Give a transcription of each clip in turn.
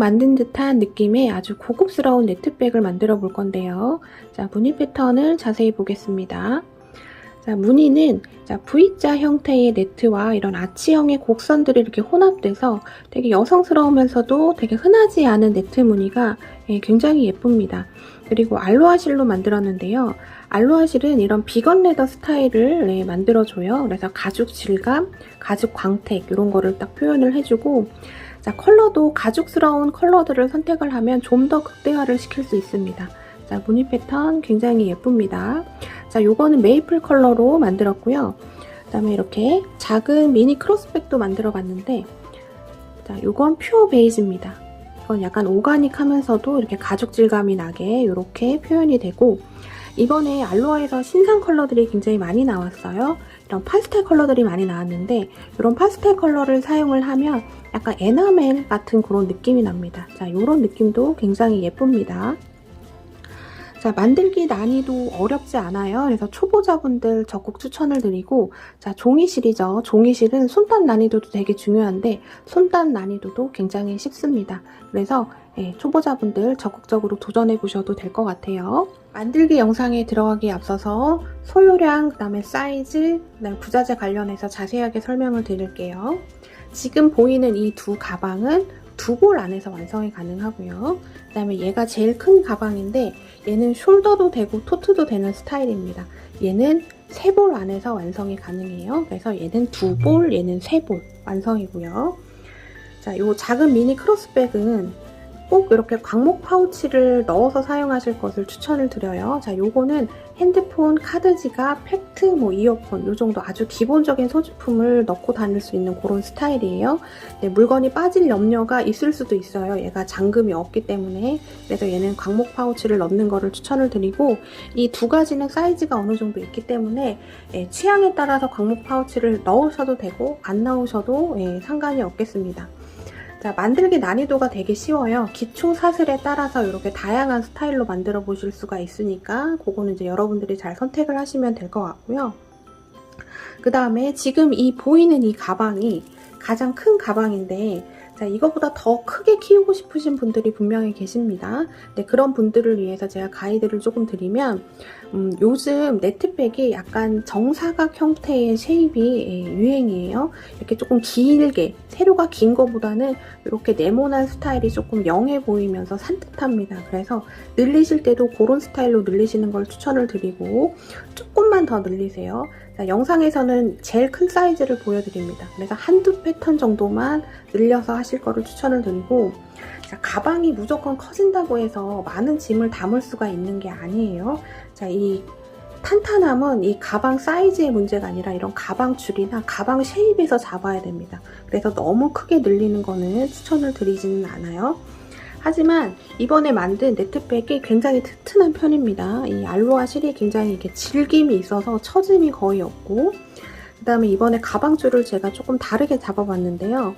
만든 듯한 느낌의 아주 고급스러운 네트백을 만들어 볼 건데요. 자, 무늬 패턴을 자세히 보겠습니다. 자, 무늬는 V자 형태의 네트와 이런 아치형의 곡선들이 이렇게 혼합돼서 되게 여성스러우면서도 되게 흔하지 않은 네트 무늬가 굉장히 예쁩니다. 그리고 알로하 실로 만들었는데요. 알로하 실은 이런 비건 레더 스타일을 만들어줘요. 그래서 가죽 질감, 가죽 광택 이런 거를 딱 표현을 해주고, 자, 컬러도 가죽스러운 컬러들을 선택을 하면 좀 더 극대화를 시킬 수 있습니다. 자, 무늬 패턴 굉장히 예쁩니다. 자, 요거는 메이플 컬러로 만들었고요. 그 다음에 이렇게 작은 미니 크로스백도 만들어 봤는데, 자, 요건 퓨어 베이지입니다. 이건 약간 오가닉 하면서도 이렇게 가죽 질감이 나게 이렇게 표현이 되고, 이번에 알로하에서 신상 컬러들이 굉장히 많이 나왔어요. 이런 파스텔 컬러들이 많이 나왔는데, 이런 파스텔 컬러를 사용을 하면 약간 에나멜 같은 그런 느낌이 납니다. 자, 이런 느낌도 굉장히 예쁩니다. 자, 만들기 난이도 어렵지 않아요. 그래서 초보자분들 적극 추천을 드리고, 자, 종이실이죠. 종이실은 손단 난이도도 되게 중요한데 손단 난이도도 굉장히 쉽습니다. 그래서 초보자분들 적극적으로 도전해 보셔도 될 것 같아요. 만들기 영상에 들어가기에 앞서서 소요량, 그 다음에 사이즈, 그다음에 부자재 관련해서 자세하게 설명을 드릴게요. 지금 보이는 이 두 가방은 두 볼 안에서 완성이 가능하고요. 그 다음에 얘가 제일 큰 가방인데 얘는 숄더도 되고 토트도 되는 스타일입니다. 얘는 세 볼 안에서 완성이 가능해요. 그래서 얘는 두 볼, 얘는 세 볼 완성이고요. 자, 요 작은 미니 크로스백은 꼭 이렇게 광목 파우치를 넣어서 사용하실 것을 추천을 드려요. 자, 요거는 핸드폰, 카드 지갑, 팩트, 이어폰 요 정도 아주 기본적인 소지품을 넣고 다닐 수 있는 그런 스타일이에요. 네, 물건이 빠질 염려가 있을 수도 있어요. 얘가 잠금이 없기 때문에. 그래서 얘는 광목 파우치를 넣는 거를 추천을 드리고, 이 두 가지는 사이즈가 어느 정도 있기 때문에 취향에 따라서 광목 파우치를 넣으셔도 되고 안 넣으셔도 상관이 없겠습니다. 자, 만들기 난이도가 되게 쉬워요. 기초 사슬에 따라서 이렇게 다양한 스타일로 만들어 보실 수가 있으니까 그거는 이제 여러분들이 잘 선택을 하시면 될 것 같고요. 그 다음에 지금 이 보이는 이 가방이 가장 큰 가방인데, 자, 이거보다 더 크게 키우고 싶으신 분들이 분명히 계십니다. 네, 그런 분들을 위해서 제가 가이드를 조금 드리면, 요즘 네트백이 약간 정사각 형태의 쉐입이 유행이에요. 이렇게 조금 길게, 세로가 긴 거보다는 이렇게 네모난 스타일이 조금 영해 보이면서 산뜻합니다. 그래서 늘리실 때도 그런 스타일로 늘리시는 걸 추천을 드리고, 조금만 더 늘리세요. 자, 영상에서는 제일 큰 사이즈를 보여드립니다. 그래서 한두 패턴 정도만 늘려서 하실 거를 추천을 드리고, 자, 가방이 무조건 커진다고 해서 많은 짐을 담을 수가 있는 게 아니에요. 자, 이 탄탄함은 이 가방 사이즈의 문제가 아니라 이런 가방 줄이나 가방 쉐입에서 잡아야 됩니다. 그래서 너무 크게 늘리는 거는 추천을 드리지는 않아요. 하지만 이번에 만든 네트백이 굉장히 튼튼한 편입니다. 이 알로하 실이 굉장히 이렇게 질김이 있어서 처짐이 거의 없고, 그 다음에 이번에 가방줄을 제가 조금 다르게 잡아봤는데요.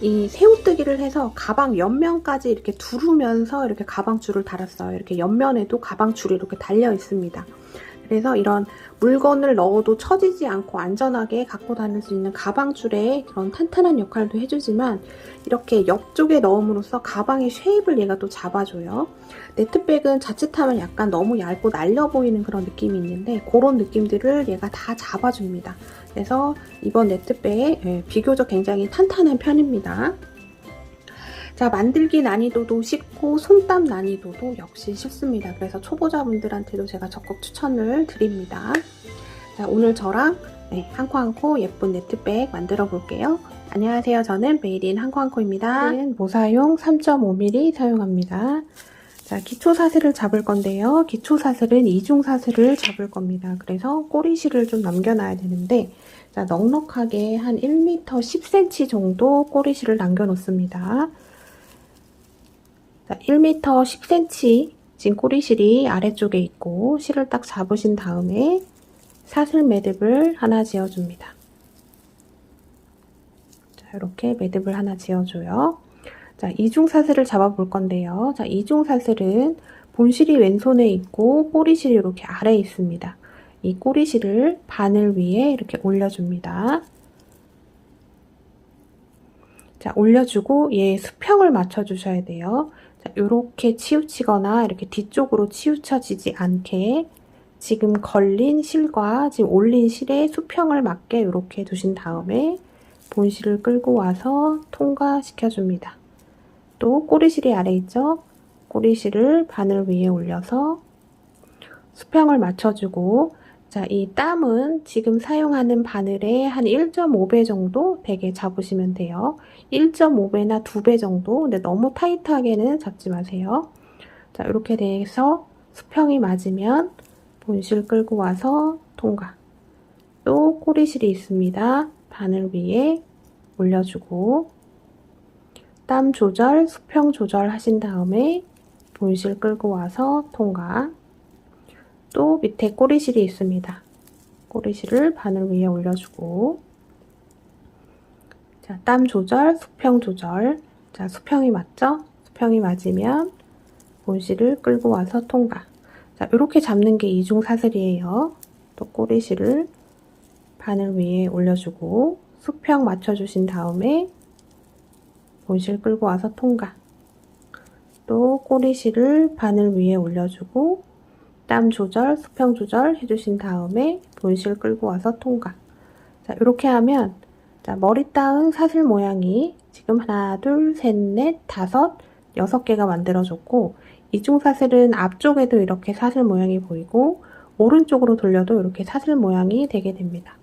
이 새우뜨기를 해서 가방 옆면까지 이렇게 두르면서 이렇게 가방줄을 달았어요. 이렇게 옆면에도 가방줄이 이렇게 달려 있습니다. 그래서 이런 물건을 넣어도 처지지 않고 안전하게 갖고 다닐 수 있는 가방줄에 그런 탄탄한 역할도 해주지만, 이렇게 옆쪽에 넣음으로써 가방의 쉐입을 얘가 또 잡아줘요. 네트백은 자칫하면 약간 너무 얇고 날려 보이는 그런 느낌이 있는데 그런 느낌들을 얘가 다 잡아줍니다. 그래서 이번 네트백 비교적 굉장히 탄탄한 편입니다. 자, 만들기 난이도도 쉽고 손땀 난이도도 역시 쉽습니다. 그래서 초보자분들한테도 제가 적극 추천을 드립니다. 자, 오늘 저랑 한코한코 예쁜 네트백 만들어 볼게요. 안녕하세요. 저는 메이드인 한코한코입니다. 모사용 3.5mm 사용합니다. 자, 기초 사슬을 잡을 건데요. 기초 사슬은 이중 사슬을 잡을 겁니다. 그래서 꼬리실을 좀 남겨놔야 되는데, 자, 넉넉하게 한 1m 10cm 정도 꼬리실을 남겨놓습니다. 자, 1m 10cm 진 꼬리실이 아래쪽에 있고, 실을 딱 잡으신 다음에 사슬 매듭을 하나 지어줍니다. 자, 이렇게 매듭을 하나 지어줘요. 자, 이중사슬을 잡아볼 건데요. 자, 이중사슬은 본실이 왼손에 있고 꼬리실이 이렇게 아래에 있습니다. 이 꼬리실을 바늘 위에 이렇게 올려줍니다. 자, 올려주고 얘 수평을 맞춰주셔야 돼요. 자, 요렇게 치우치거나 이렇게 뒤쪽으로 치우쳐지지 않게 지금 걸린 실과 지금 올린 실의 수평을 맞게 이렇게 두신 다음에 본실을 끌고 와서 통과시켜줍니다. 또 꼬리실이 아래 있죠? 꼬리실을 바늘 위에 올려서 수평을 맞춰주고, 자, 이 땀은 지금 사용하는 바늘의 한 1.5배 정도 되게 잡으시면 돼요. 1.5배나 2배 정도. 근데 너무 타이트하게는 잡지 마세요. 자, 이렇게 돼서 수평이 맞으면 본실 끌고 와서 통과. 또 꼬리실이 있습니다. 바늘 위에 올려주고 땀 조절, 수평 조절 하신 다음에 본실 끌고 와서 통과. 또 밑에 꼬리실이 있습니다. 꼬리실을 바늘 위에 올려주고, 자, 땀 조절, 수평 조절. 자, 수평이 맞죠? 수평이 맞으면 본실을 끌고 와서 통과. 자, 이렇게 잡는 게 이중 사슬이에요. 또 꼬리실을 바늘 위에 올려주고 수평 맞춰주신 다음에 본실 끌고 와서 통과. 또 꼬리실을 바늘 위에 올려주고 땀 조절, 수평 조절 해주신 다음에 본실 끌고 와서 통과. 자, 이렇게 하면 자, 머리 따은 사슬 모양이 지금 하나, 둘, 셋, 넷, 다섯, 6개가 만들어졌고 이중 사슬은 앞쪽에도 이렇게 사슬 모양이 보이고 오른쪽으로 돌려도 이렇게 사슬 모양이 되게 됩니다.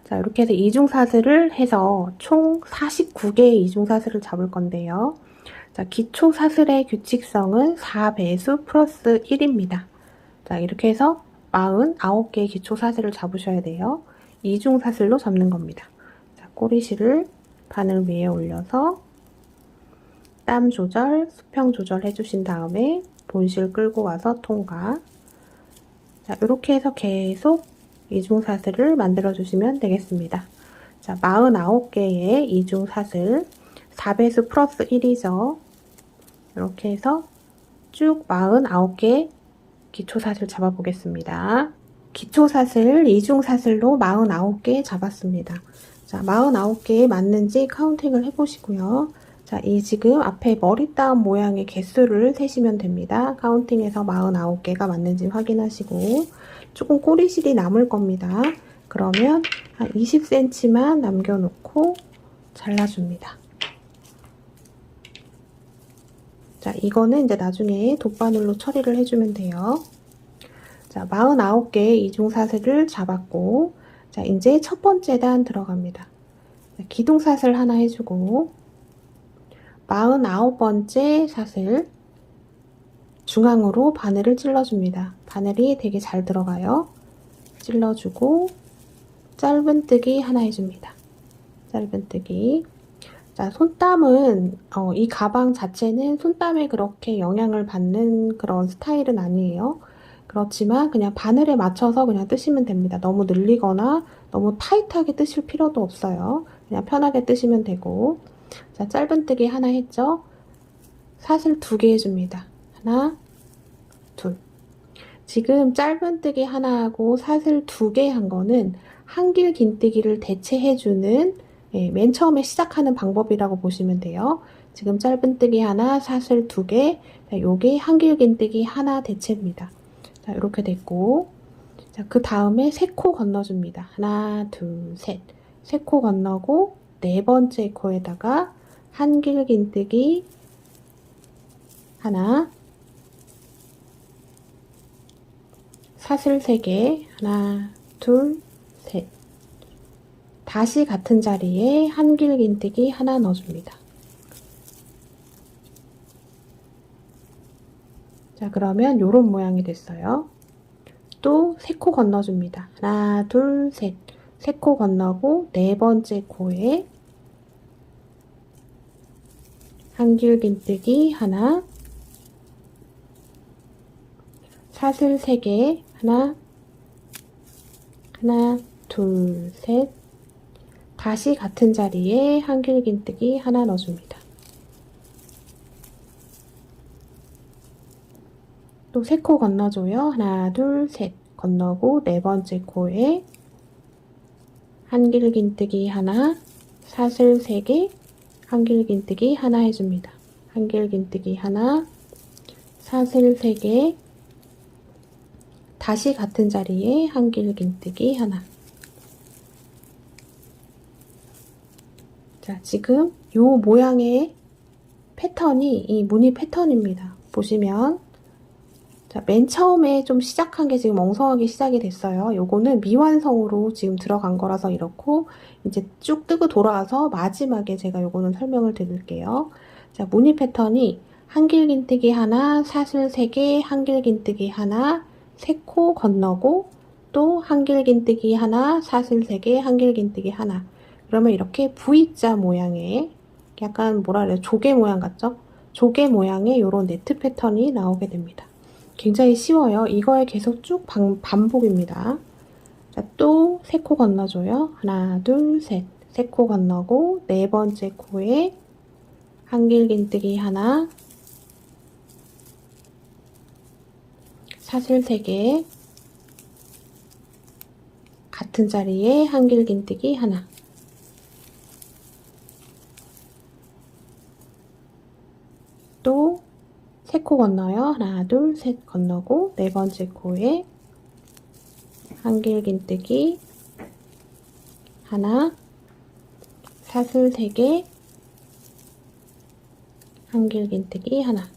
자, 이렇게 해서 이중 사슬을 해서 총 49개의 이중 사슬을 잡을 건데요. 자, 기초 사슬의 규칙성은 4배수 플러스 1입니다. 자, 이렇게 해서 49개의 기초 사슬을 잡으셔야 돼요. 이중 사슬로 잡는 겁니다. 자, 꼬리실을 바늘 위에 올려서 땀 조절, 수평 조절 해주신 다음에 본실 끌고 와서 통과. 자, 이렇게 해서 계속 이중 사슬을 만들어 주시면 되겠습니다. 자, 49개의 이중 사슬, 4배수 플러스 1이죠. 이렇게 해서 쭉 49개 기초 사슬 잡아 보겠습니다. 기초 사슬, 이중 사슬로 49개 잡았습니다. 자, 49개 맞는지 카운팅을 해 보시고요. 자, 이 지금 앞에 머리 따은 모양의 개수를 세시면 됩니다. 카운팅해서 49개가 맞는지 확인하시고 조금 꼬리실이 남을 겁니다. 그러면 한 20cm만 남겨놓고 잘라줍니다. 자, 이거는 이제 나중에 돗바늘로 처리를 해주면 돼요. 자, 49개의 이중사슬을 잡았고, 자, 이제 첫 번째 단 들어갑니다. 자, 기둥사슬 하나 해주고, 49번째 사슬, 중앙으로 바늘을 찔러줍니다. 바늘이 되게 잘 들어가요. 찔러주고, 짧은뜨기 하나 해줍니다. 짧은뜨기. 자, 손땀은 이 가방 자체는 손땀에 그렇게 영향을 받는 그런 스타일은 아니에요. 그렇지만 그냥 바늘에 맞춰서 그냥 뜨시면 됩니다. 너무 늘리거나 너무 타이트하게 뜨실 필요도 없어요. 그냥 편하게 뜨시면 되고. 자, 짧은뜨기 하나 했죠? 사슬 2개 해줍니다. 하나, 둘. 지금 짧은뜨기 하나 하고 사슬 2개 한 거는 한길 긴뜨기를 대체해주는 맨 처음에 시작하는 방법이라고 보시면 돼요. 지금 짧은뜨기 하나, 사슬 2개, 요게 한길 긴뜨기 하나 대체입니다. 자, 이렇게 됐고, 자, 그 다음에 3코 건너줍니다. 하나, 둘, 셋. 3코 건너고, 4번째 코에다가 한길 긴뜨기 하나, 사슬 3개, 하나, 둘, 셋. 다시 같은 자리에 한길 긴뜨기 하나 넣어줍니다. 자, 그러면 요런 모양이 됐어요. 또 3코 건너줍니다. 하나, 둘, 셋. 3코 건너고 4번째 코에 한길 긴뜨기 하나, 사슬 3개, 하나, 둘, 셋. 다시 같은 자리에 한길 긴뜨기 하나 넣어줍니다. 또 3코 건너줘요. 하나, 둘, 셋. 건너고 4번째 코에 한길 긴뜨기 하나, 사슬 3개, 한길긴뜨기 하나 해줍니다. 한길긴뜨기 하나, 사슬 3개, 다시 같은 자리에 한길긴뜨기 하나. 자, 지금 요 모양의 패턴이 이 무늬 패턴입니다. 보시면 자, 맨 처음에 좀 시작한 게 지금 엉성하게 시작이 됐어요. 요거는 미완성으로 지금 들어간 거라서 이렇고, 이제 쭉 뜨고 돌아와서 마지막에 제가 요거는 설명을 드릴게요. 자, 무늬 패턴이 한길긴뜨기 하나, 사슬 3개, 한길긴뜨기 하나, 3코 건너고, 또 한길긴뜨기 하나, 사슬 3개, 한길긴뜨기 하나. 그러면 이렇게 V자 모양의 약간 뭐라 그래요? 조개 모양 같죠? 조개 모양의 요런 네트 패턴이 나오게 됩니다. 굉장히 쉬워요. 이거에 계속 쭉 반복입니다. 자, 또 3코 건너줘요. 하나, 둘, 셋. 3코 건너고, 4번째 코에 한길긴뜨기 하나, 사슬 3개, 같은 자리에 한길긴뜨기 하나. 또 3코 건너요. 하나, 둘, 셋 건너고, 4번째 코에 한길긴뜨기 하나, 사슬 3개, 한길긴뜨기 하나.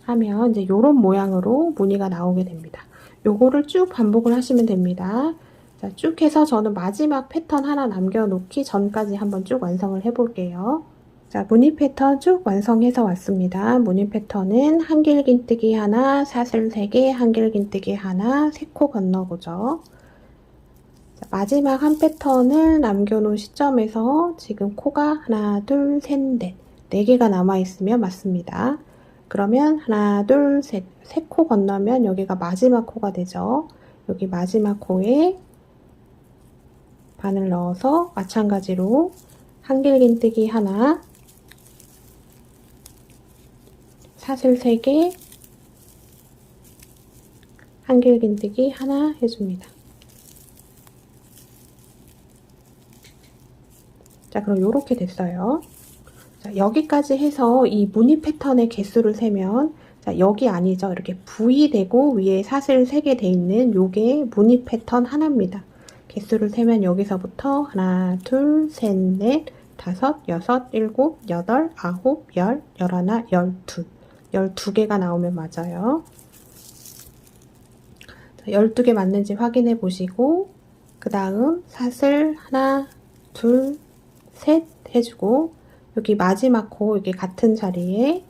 하면 이제 요런 모양으로 무늬가 나오게 됩니다. 요거를 쭉 반복을 하시면 됩니다. 자, 쭉 해서 저는 마지막 패턴 하나 남겨놓기 전까지 한번 쭉 완성을 해볼게요. 자, 무늬 패턴 쭉 완성해서 왔습니다. 무늬 패턴은 한길긴뜨기 하나, 사슬 3개, 한길긴뜨기 하나, 3코 건너보죠. 자, 마지막 한 패턴을 남겨놓은 시점에서 지금 코가 하나, 둘, 셋, 넷, 4개가 남아있으면 맞습니다. 그러면 하나, 둘, 셋, 3코 건너면 여기가 마지막 코가 되죠. 여기 마지막 코에 바늘 넣어서 마찬가지로 한길긴뜨기 하나, 사슬 3개, 한길긴뜨기 하나 해줍니다. 자, 그럼 요렇게 됐어요. 자, 여기까지 해서 이 무늬 패턴의 개수를 세면, 자, 여기 아니죠. 이렇게 V 되고 위에 사슬 3개 돼 있는 요게 무늬 패턴 하나입니다. 개수를 세면 여기서부터 하나, 둘, 셋, 넷, 다섯, 여섯, 일곱, 여덟, 아홉, 열, 열하나, 12. 12개가 나오면 맞아요. 자, 12개 맞는지 확인해 보시고, 그 다음 사슬 하나, 둘, 셋 해주고, 여기 마지막 코 여기 같은 자리에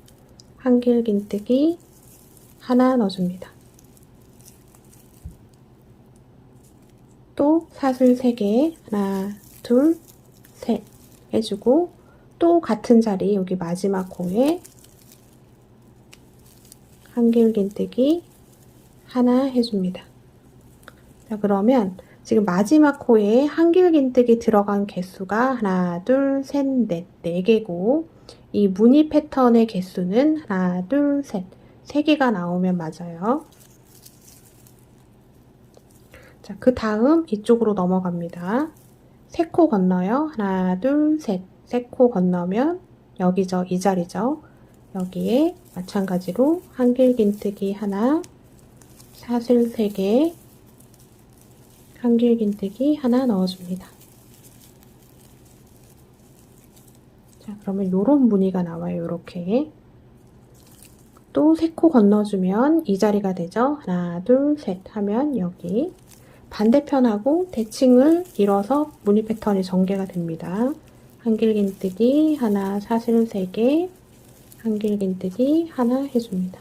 한길긴뜨기 하나 넣어줍니다. 또 사슬 3개 하나, 둘, 셋 해주고, 또 같은 자리 여기 마지막 코에 한길긴뜨기 하나 해줍니다. 자, 그러면 지금 마지막 코에 한길긴뜨기 들어간 개수가 하나, 둘, 셋, 넷, 4개고, 이 무늬 패턴의 개수는 하나, 둘, 셋, 3개가 나오면 맞아요. 자, 그 다음 이쪽으로 넘어갑니다. 3코 건너요. 하나, 둘, 셋. 3코 건너면 여기죠. 이 자리죠. 여기에 마찬가지로 한길긴뜨기 하나, 사슬 3개, 한길긴뜨기 하나 넣어줍니다. 자, 그러면 요런 무늬가 나와요. 요렇게. 또 3코 건너주면 이 자리가 되죠. 하나, 둘, 셋 하면 여기. 반대편하고 대칭을 이뤄서 무늬 패턴이 전개가 됩니다. 한길긴뜨기 하나, 사슬 3개, 한길긴뜨기 하나 해줍니다.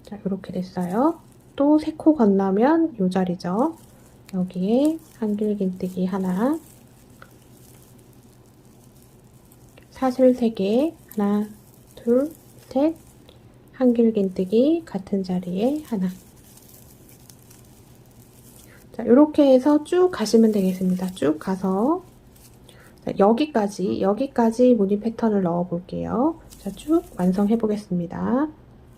자, 이렇게 됐어요. 또 3코 건너면 요 자리죠. 여기에 한길긴뜨기 하나, 사슬 3개, 하나, 둘, 셋, 한길긴뜨기 같은 자리에 하나. 자, 이렇게 해서 쭉 가시면 되겠습니다. 쭉 가서 자, 여기까지 무늬 패턴을 넣어 볼게요. 자, 쭉 완성해 보겠습니다.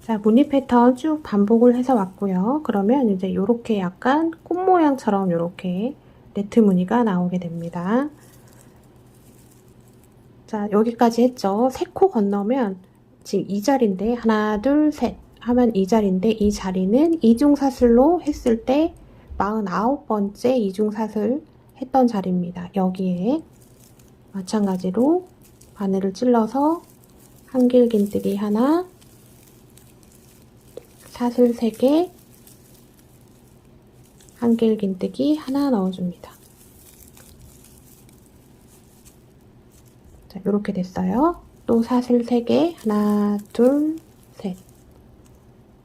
자, 무늬 패턴 쭉 반복을 해서 왔고요. 그러면 이제 요렇게 약간 꽃 모양처럼 요렇게 네트 무늬가 나오게 됩니다. 자, 여기까지 했죠. 3코 건너면 지금 이 자리인데 하나, 둘, 셋 하면 이 자리인데 이 자리는 이중사슬로 했을 때 49번째 이중사슬 했던 자리입니다. 여기에 마찬가지로 바늘을 찔러서 한길긴뜨기 하나, 사슬 3개, 한길긴뜨기 하나 넣어줍니다. 자, 이렇게 됐어요. 또 사슬 3개, 하나, 둘, 셋.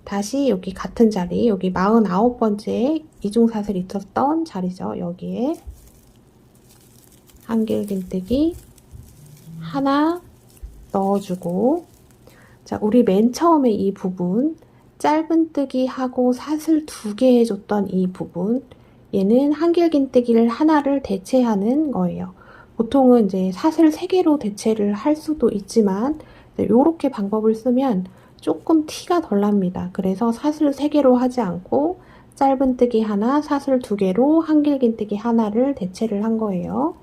다시 여기 같은 자리, 여기 49번째 이중사슬 있었던 자리죠. 여기에 한길긴뜨기 하나 넣어주고, 자, 우리 맨 처음에 이 부분 짧은뜨기 하고 사슬 2개 해줬던 이 부분, 얘는 한길긴뜨기를 하나를 대체하는 거예요. 보통은 이제 사슬 3개로 대체를 할 수도 있지만 요렇게 방법을 쓰면 조금 티가 덜 납니다. 그래서 사슬 3개로 하지 않고 짧은뜨기 하나, 사슬 2개로 한길긴뜨기 하나를 대체를 한 거예요.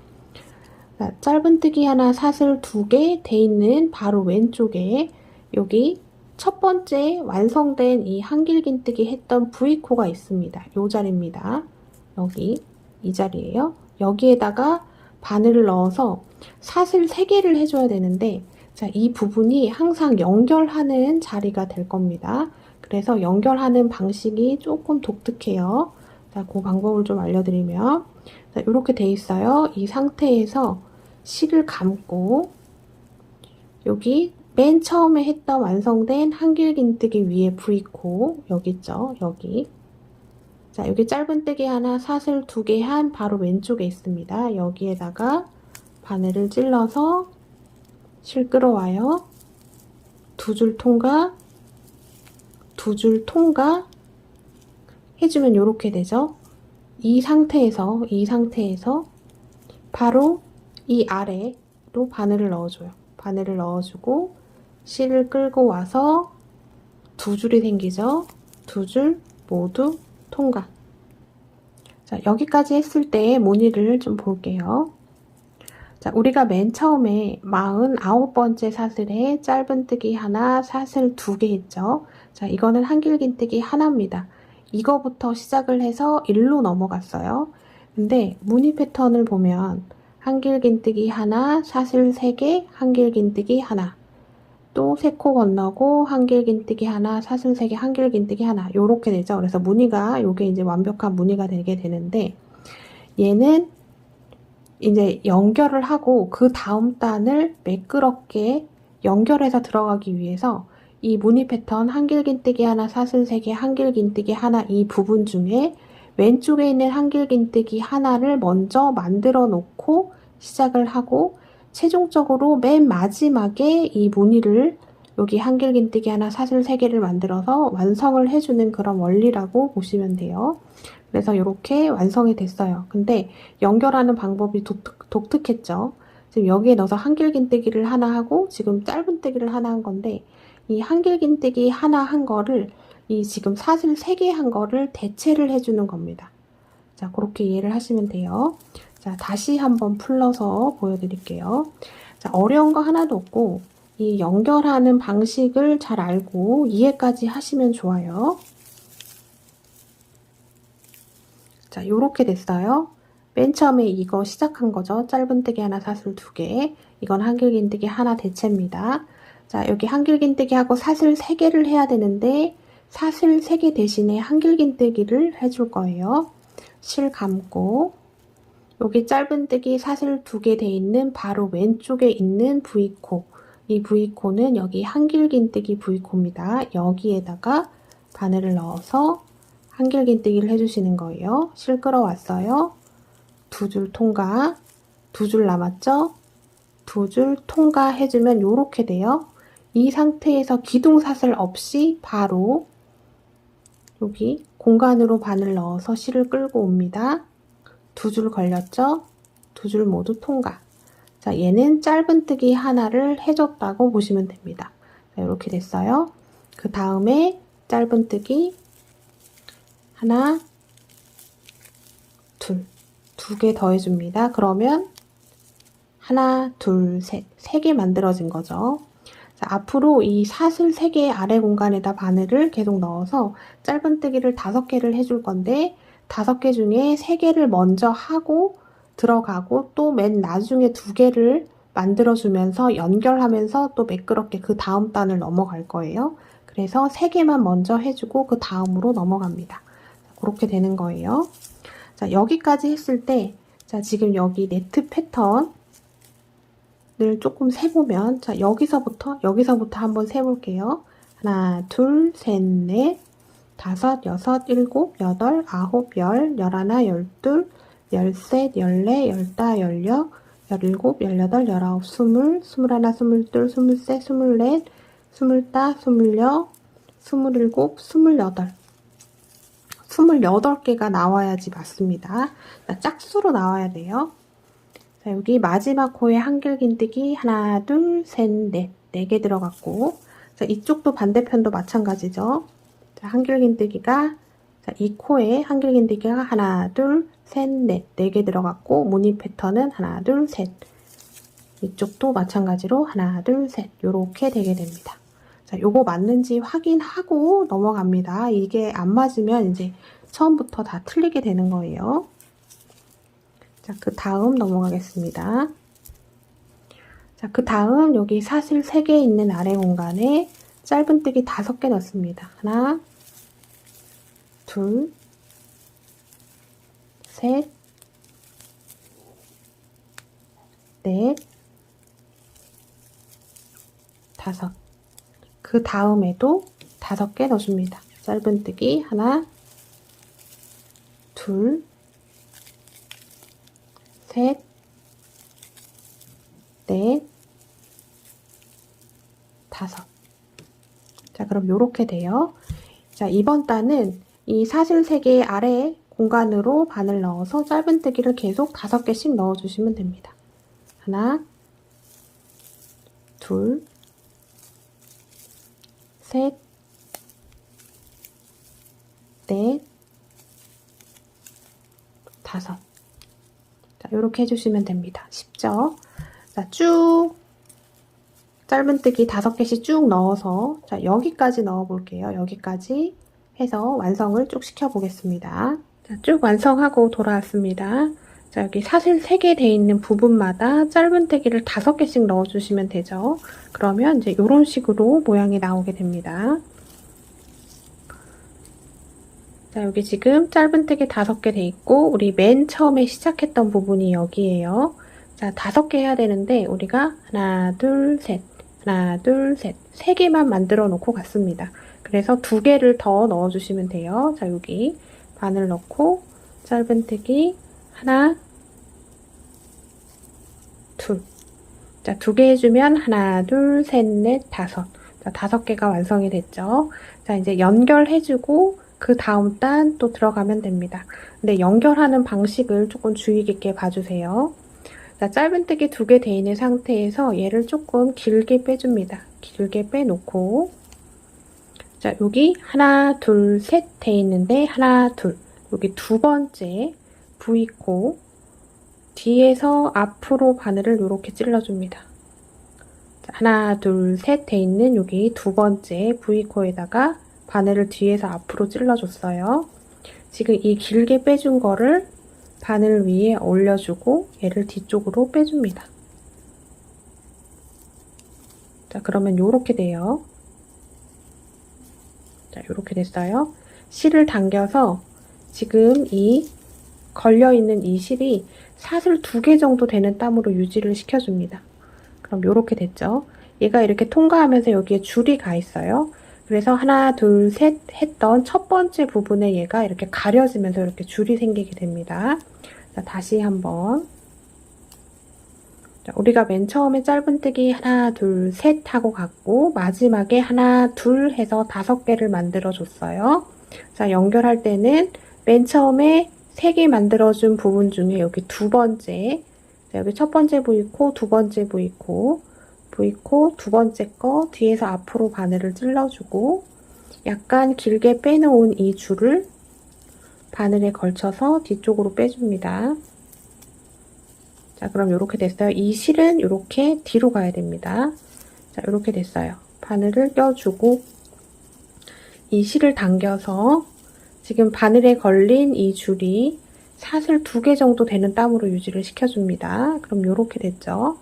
자, 짧은뜨기 하나, 사슬 2개 돼 있는 바로 왼쪽에 여기 첫 번째 완성된 이 한길긴뜨기 했던 V코가 있습니다. 요 자리입니다. 여기 이 자리예요. 여기에다가 바늘을 넣어서 사슬 3개를 해줘야 되는데, 자, 이 부분이 항상 연결하는 자리가 될 겁니다. 그래서 연결하는 방식이 조금 독특해요. 자, 그 방법을 좀 알려드리면, 자, 이렇게 돼 있어요. 이 상태에서 실을 감고 여기 맨 처음에 했던 완성된 한길긴뜨기 위에 V코 여기 있죠. 여기. 자, 여기 짧은뜨기 하나, 사슬 2개 한 바로 왼쪽에 있습니다. 여기에다가 바늘을 찔러서 실 끌어와요. 2줄 통과, 2줄 통과 해주면 이렇게 되죠. 이 상태에서 바로 이 아래로 바늘을 넣어줘요. 바늘을 넣어주고 실을 끌고 와서 2줄이 생기죠. 2줄 모두 통과. 자, 여기까지 했을 때 무늬를 좀 볼게요. 자, 우리가 맨 처음에 49번째 사슬에 짧은뜨기 하나, 사슬 2개 했죠. 자, 이거는 한길긴뜨기 하나입니다. 이거부터 시작을 해서 1로 넘어갔어요. 근데 무늬 패턴을 보면 한길긴뜨기 하나, 사슬 3개, 한길긴뜨기 하나, 또 3코 건너고 한길긴뜨기 하나, 사슬 3개, 한길긴뜨기 하나, 요렇게 되죠. 그래서 무늬가 요게 이제 완벽한 무늬가 되게 되는데, 얘는 이제 연결을 하고 그 다음 단을 매끄럽게 연결해서 들어가기 위해서 이 무늬 패턴 한길긴뜨기 하나, 사슬 3개, 한길긴뜨기 하나 이 부분 중에 왼쪽에 있는 한길긴뜨기 하나를 먼저 만들어 놓고 시작을 하고, 최종적으로 맨 마지막에 이 무늬를 여기 한길긴뜨기 하나, 사슬 3개를 만들어서 완성을 해주는 그런 원리라고 보시면 돼요. 그래서 이렇게 완성이 됐어요. 근데 연결하는 방법이 독특했죠. 지금 여기에 넣어서 한길긴뜨기를 하나 하고 지금 짧은뜨기를 하나 한 건데, 이 한길긴뜨기 하나 한 거를 이 지금 사슬 3개 한 거를 대체를 해주는 겁니다. 자, 그렇게 이해를 하시면 돼요. 자, 다시 한번 풀러서 보여드릴게요. 자, 어려운 거 하나도 없고 이 연결하는 방식을 잘 알고 이해까지 하시면 좋아요. 자, 요렇게 됐어요. 맨 처음에 이거 시작한 거죠. 짧은뜨기 하나, 사슬 2개. 이건 한길긴뜨기 하나 대체입니다. 자, 여기 한길긴뜨기 하고 사슬 3개를 해야 되는데 사슬 3개 대신에 한길긴뜨기를 해줄 거예요. 실 감고 여기 짧은뜨기 사슬 2개 돼 있는 바로 왼쪽에 있는 V코, 이 V코는 여기 한길긴뜨기 V코입니다. 여기에다가 바늘을 넣어서 한길긴뜨기를 해주시는 거예요. 실 끌어왔어요. 2줄 통과, 2줄 남았죠? 2줄 통과 해주면 요렇게 돼요. 이 상태에서 기둥사슬 없이 바로 여기 공간으로 바늘 넣어서 실을 끌고 옵니다. 2줄 걸렸죠? 2줄 모두 통과. 자, 얘는 짧은뜨기 하나를 해줬다고 보시면 됩니다. 자, 이렇게 됐어요. 그 다음에 짧은뜨기 하나, 둘, 두 개 더해줍니다. 그러면 하나, 둘, 셋, 세 개 만들어진 거죠. 자, 앞으로 이 사슬 3개의 아래 공간에다 바늘을 계속 넣어서 짧은뜨기를 5개를 해줄 건데 5개 중에 3개를 먼저 하고 들어가고 또 맨 나중에 2개를 만들어주면서 연결하면서 또 매끄럽게 그 다음 단을 넘어갈 거예요. 그래서 3개만 먼저 해주고 그 다음으로 넘어갑니다. 그렇게 되는 거예요. 자, 여기까지 했을 때, 자, 지금 여기 네트 패턴을 조금 세보면, 자, 여기서부터 한번 세볼게요. 하나, 둘, 셋, 넷, 다섯, 여섯, 일곱, 여덟, 아홉, 열, 열하나, 열둘, 열셋, 열넷, 열다, 열여, 열일곱, 열여덟, 열아홉, 스물, 스물하나, 스물둘, 스물셋, 스물넷, 스물다, 스물여, 스물일곱, 스물여덟. 28개가 나와야지 맞습니다. 자, 짝수로 나와야 돼요. 자, 여기 마지막 코에 한길긴뜨기 하나, 둘, 셋, 넷. 4개 들어갔고, 자, 이쪽도 반대편도 마찬가지죠. 자, 한길긴뜨기가, 자, 이 코에 한길긴뜨기가 하나, 둘, 셋, 넷. 4개 들어갔고, 무늬 패턴은 하나, 둘, 셋. 이쪽도 마찬가지로 하나, 둘, 셋. 요렇게 되게 됩니다. 자, 요거 맞는지 확인하고 넘어갑니다. 이게 안 맞으면 이제 처음부터 다 틀리게 되는 거예요. 자, 그 다음 넘어가겠습니다. 자, 그 다음 여기 사슬 3개 있는 아래 공간에 짧은뜨기 5개 넣습니다. 하나, 둘, 셋, 넷, 다섯. 그 다음에도 5개 넣어줍니다. 짧은뜨기 하나, 둘, 셋, 넷, 다섯. 자, 그럼 요렇게 돼요. 자, 이번 단은 이 사슬 3개의 아래 공간으로 바늘 넣어서 짧은뜨기를 계속 5개씩 넣어주시면 됩니다. 하나, 둘, 셋, 넷, 다섯. 자, 요렇게 해주시면 됩니다. 쉽죠? 자, 쭉 짧은뜨기 5개씩 쭉 넣어서, 자, 여기까지 넣어 볼게요. 여기까지 해서 완성을 쭉 시켜 보겠습니다. 자, 쭉 완성하고 돌아왔습니다. 자, 여기 사슬 3개 돼 있는 부분마다 짧은뜨기를 5개씩 넣어 주시면 되죠. 그러면 이제 이런 식으로 모양이 나오게 됩니다. 자, 여기 지금 짧은뜨기 5개 돼 있고, 우리 맨 처음에 시작했던 부분이 여기에요. 자, 5개 해야 되는데, 우리가 하나, 둘, 셋, 하나, 둘, 셋, 3개만 만들어 놓고 갔습니다. 그래서 2개를 더 넣어 주시면 돼요. 자, 여기 바늘 넣고, 짧은뜨기 하나, 둘. 자, 2개 해주면 하나, 둘, 셋, 넷, 다섯. 자, 5개가 완성이 됐죠. 자, 이제 연결해주고 그 다음 단 또 들어가면 됩니다. 근데 연결하는 방식을 조금 주의 깊게 봐주세요. 자, 짧은뜨기 2개 돼 있는 상태에서 얘를 조금 길게 빼줍니다. 길게 빼놓고, 자, 여기 하나, 둘, 셋 돼 있는데 하나, 둘. 여기 2번째 V코 뒤에서 앞으로 바늘을 이렇게 찔러줍니다. 자, 하나, 둘, 셋 돼 있는 여기 2번째 V코에다가 바늘을 뒤에서 앞으로 찔러줬어요. 지금 이 길게 빼준 거를 바늘 위에 올려주고 얘를 뒤쪽으로 빼줍니다. 자, 그러면 요렇게 돼요. 자, 요렇게 됐어요. 실을 당겨서 지금 이 걸려있는 이 실이 사슬 2개 정도 되는 땀으로 유지를 시켜줍니다. 그럼 요렇게 됐죠. 얘가 이렇게 통과하면서 여기에 줄이 가 있어요. 그래서 하나, 둘, 셋 했던 첫 번째 부분에 얘가 이렇게 가려지면서 이렇게 줄이 생기게 됩니다. 자, 다시 한번. 자, 우리가 맨 처음에 짧은뜨기 하나, 둘, 셋 하고 갔고 마지막에 하나, 둘 해서 5개를 만들어 줬어요. 자, 연결할 때는 맨 처음에 3개 만들어준 부분 중에 여기 2번째, 자, 여기 첫 번째 V코, 2번째 V코, V코 두 번째 거 뒤에서 앞으로 바늘을 찔러주고 약간 길게 빼놓은 이 줄을 바늘에 걸쳐서 뒤쪽으로 빼줍니다. 자, 그럼 이렇게 됐어요. 이 실은 이렇게 뒤로 가야 됩니다. 자, 이렇게 됐어요. 바늘을 껴주고 이 실을 당겨서 지금 바늘에 걸린 이 줄이 사슬 2개 정도 되는 땀으로 유지를 시켜줍니다. 그럼 이렇게 됐죠.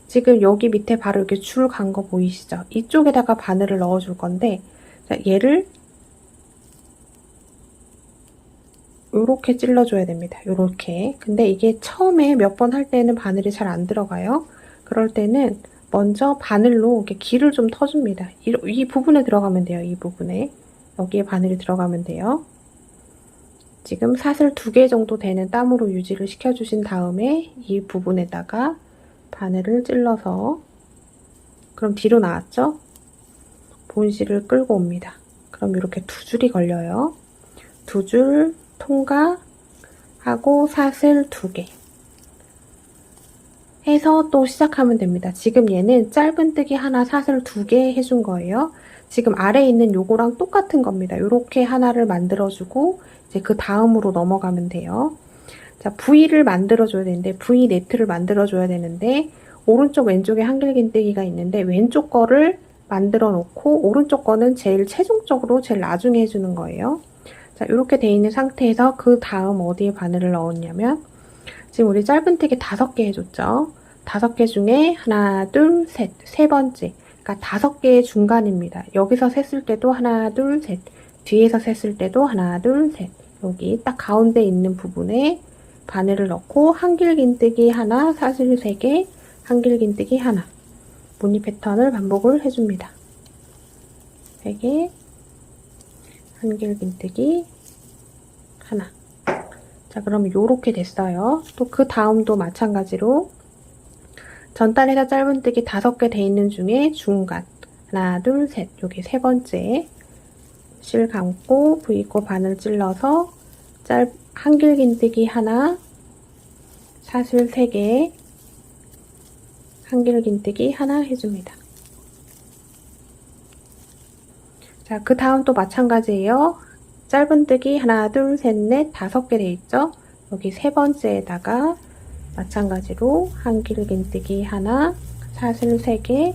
지금 여기 밑에 바로 이렇게 줄 간 거 보이시죠? 이쪽에다가 바늘을 넣어줄 건데, 자, 얘를 요렇게 찔러줘야 됩니다. 요렇게. 근데 이게 처음에 몇 번 할 때는 바늘이 잘 안 들어가요. 그럴 때는 먼저 바늘로 이렇게 길을 좀 터줍니다. 이 부분에 들어가면 돼요. 이 부분에. 여기에 바늘이 들어가면 돼요. 지금 사슬 2개 정도 되는 땀으로 유지를 시켜주신 다음에 이 부분에다가 바늘을 찔러서 그럼 뒤로 나왔죠? 본실을 끌고 옵니다. 그럼 이렇게 2줄이 걸려요. 2줄 통과하고 사슬 2개 해서 또 시작하면 됩니다. 지금 얘는 짧은뜨기 하나 사슬 2개 해준 거예요. 지금 아래에 있는 요거랑 똑같은 겁니다. 요렇게 하나를 만들어주고 이제 그 다음으로 넘어가면 돼요. 자, V를 만들어줘야 되는데 V 네트를 만들어줘야 되는데 오른쪽 왼쪽에 한길긴뜨기가 있는데 왼쪽 거를 만들어 놓고 오른쪽 거는 제일 최종적으로 제일 나중에 해주는 거예요. 자, 이렇게 돼 있는 상태에서 그 다음 어디에 바늘을 넣었냐면 지금 우리 짧은뜨기 5개 해줬죠. 5개 중에 하나, 둘, 셋, 세 번째. 그러니까 5개의 중간입니다. 여기서 셌을 때도 하나, 둘, 셋. 뒤에서 셌을 때도 하나, 둘, 셋. 여기 딱 가운데 있는 부분에 바늘을 넣고 한길긴뜨기 하나, 사슬 3개, 한길긴뜨기 하나. 무늬 패턴을 반복을 해줍니다. 3개, 한길긴뜨기 하나. 자, 그럼 요렇게 됐어요. 또 그 다음도 마찬가지로 전단에서 짧은뜨기 5개 돼 있는 중에 중간 하나, 둘, 셋. 여기 세 번째 실 감고 V코 바늘 찔러서 한길긴뜨기 하나, 사슬 3개, 한길긴뜨기 하나 해줍니다. 자, 그 다음 또 마찬가지예요. 짧은뜨기 하나, 둘, 셋, 넷, 5개 돼 있죠? 여기 세 번째에다가 마찬가지로 한길긴뜨기 하나, 사슬 3개,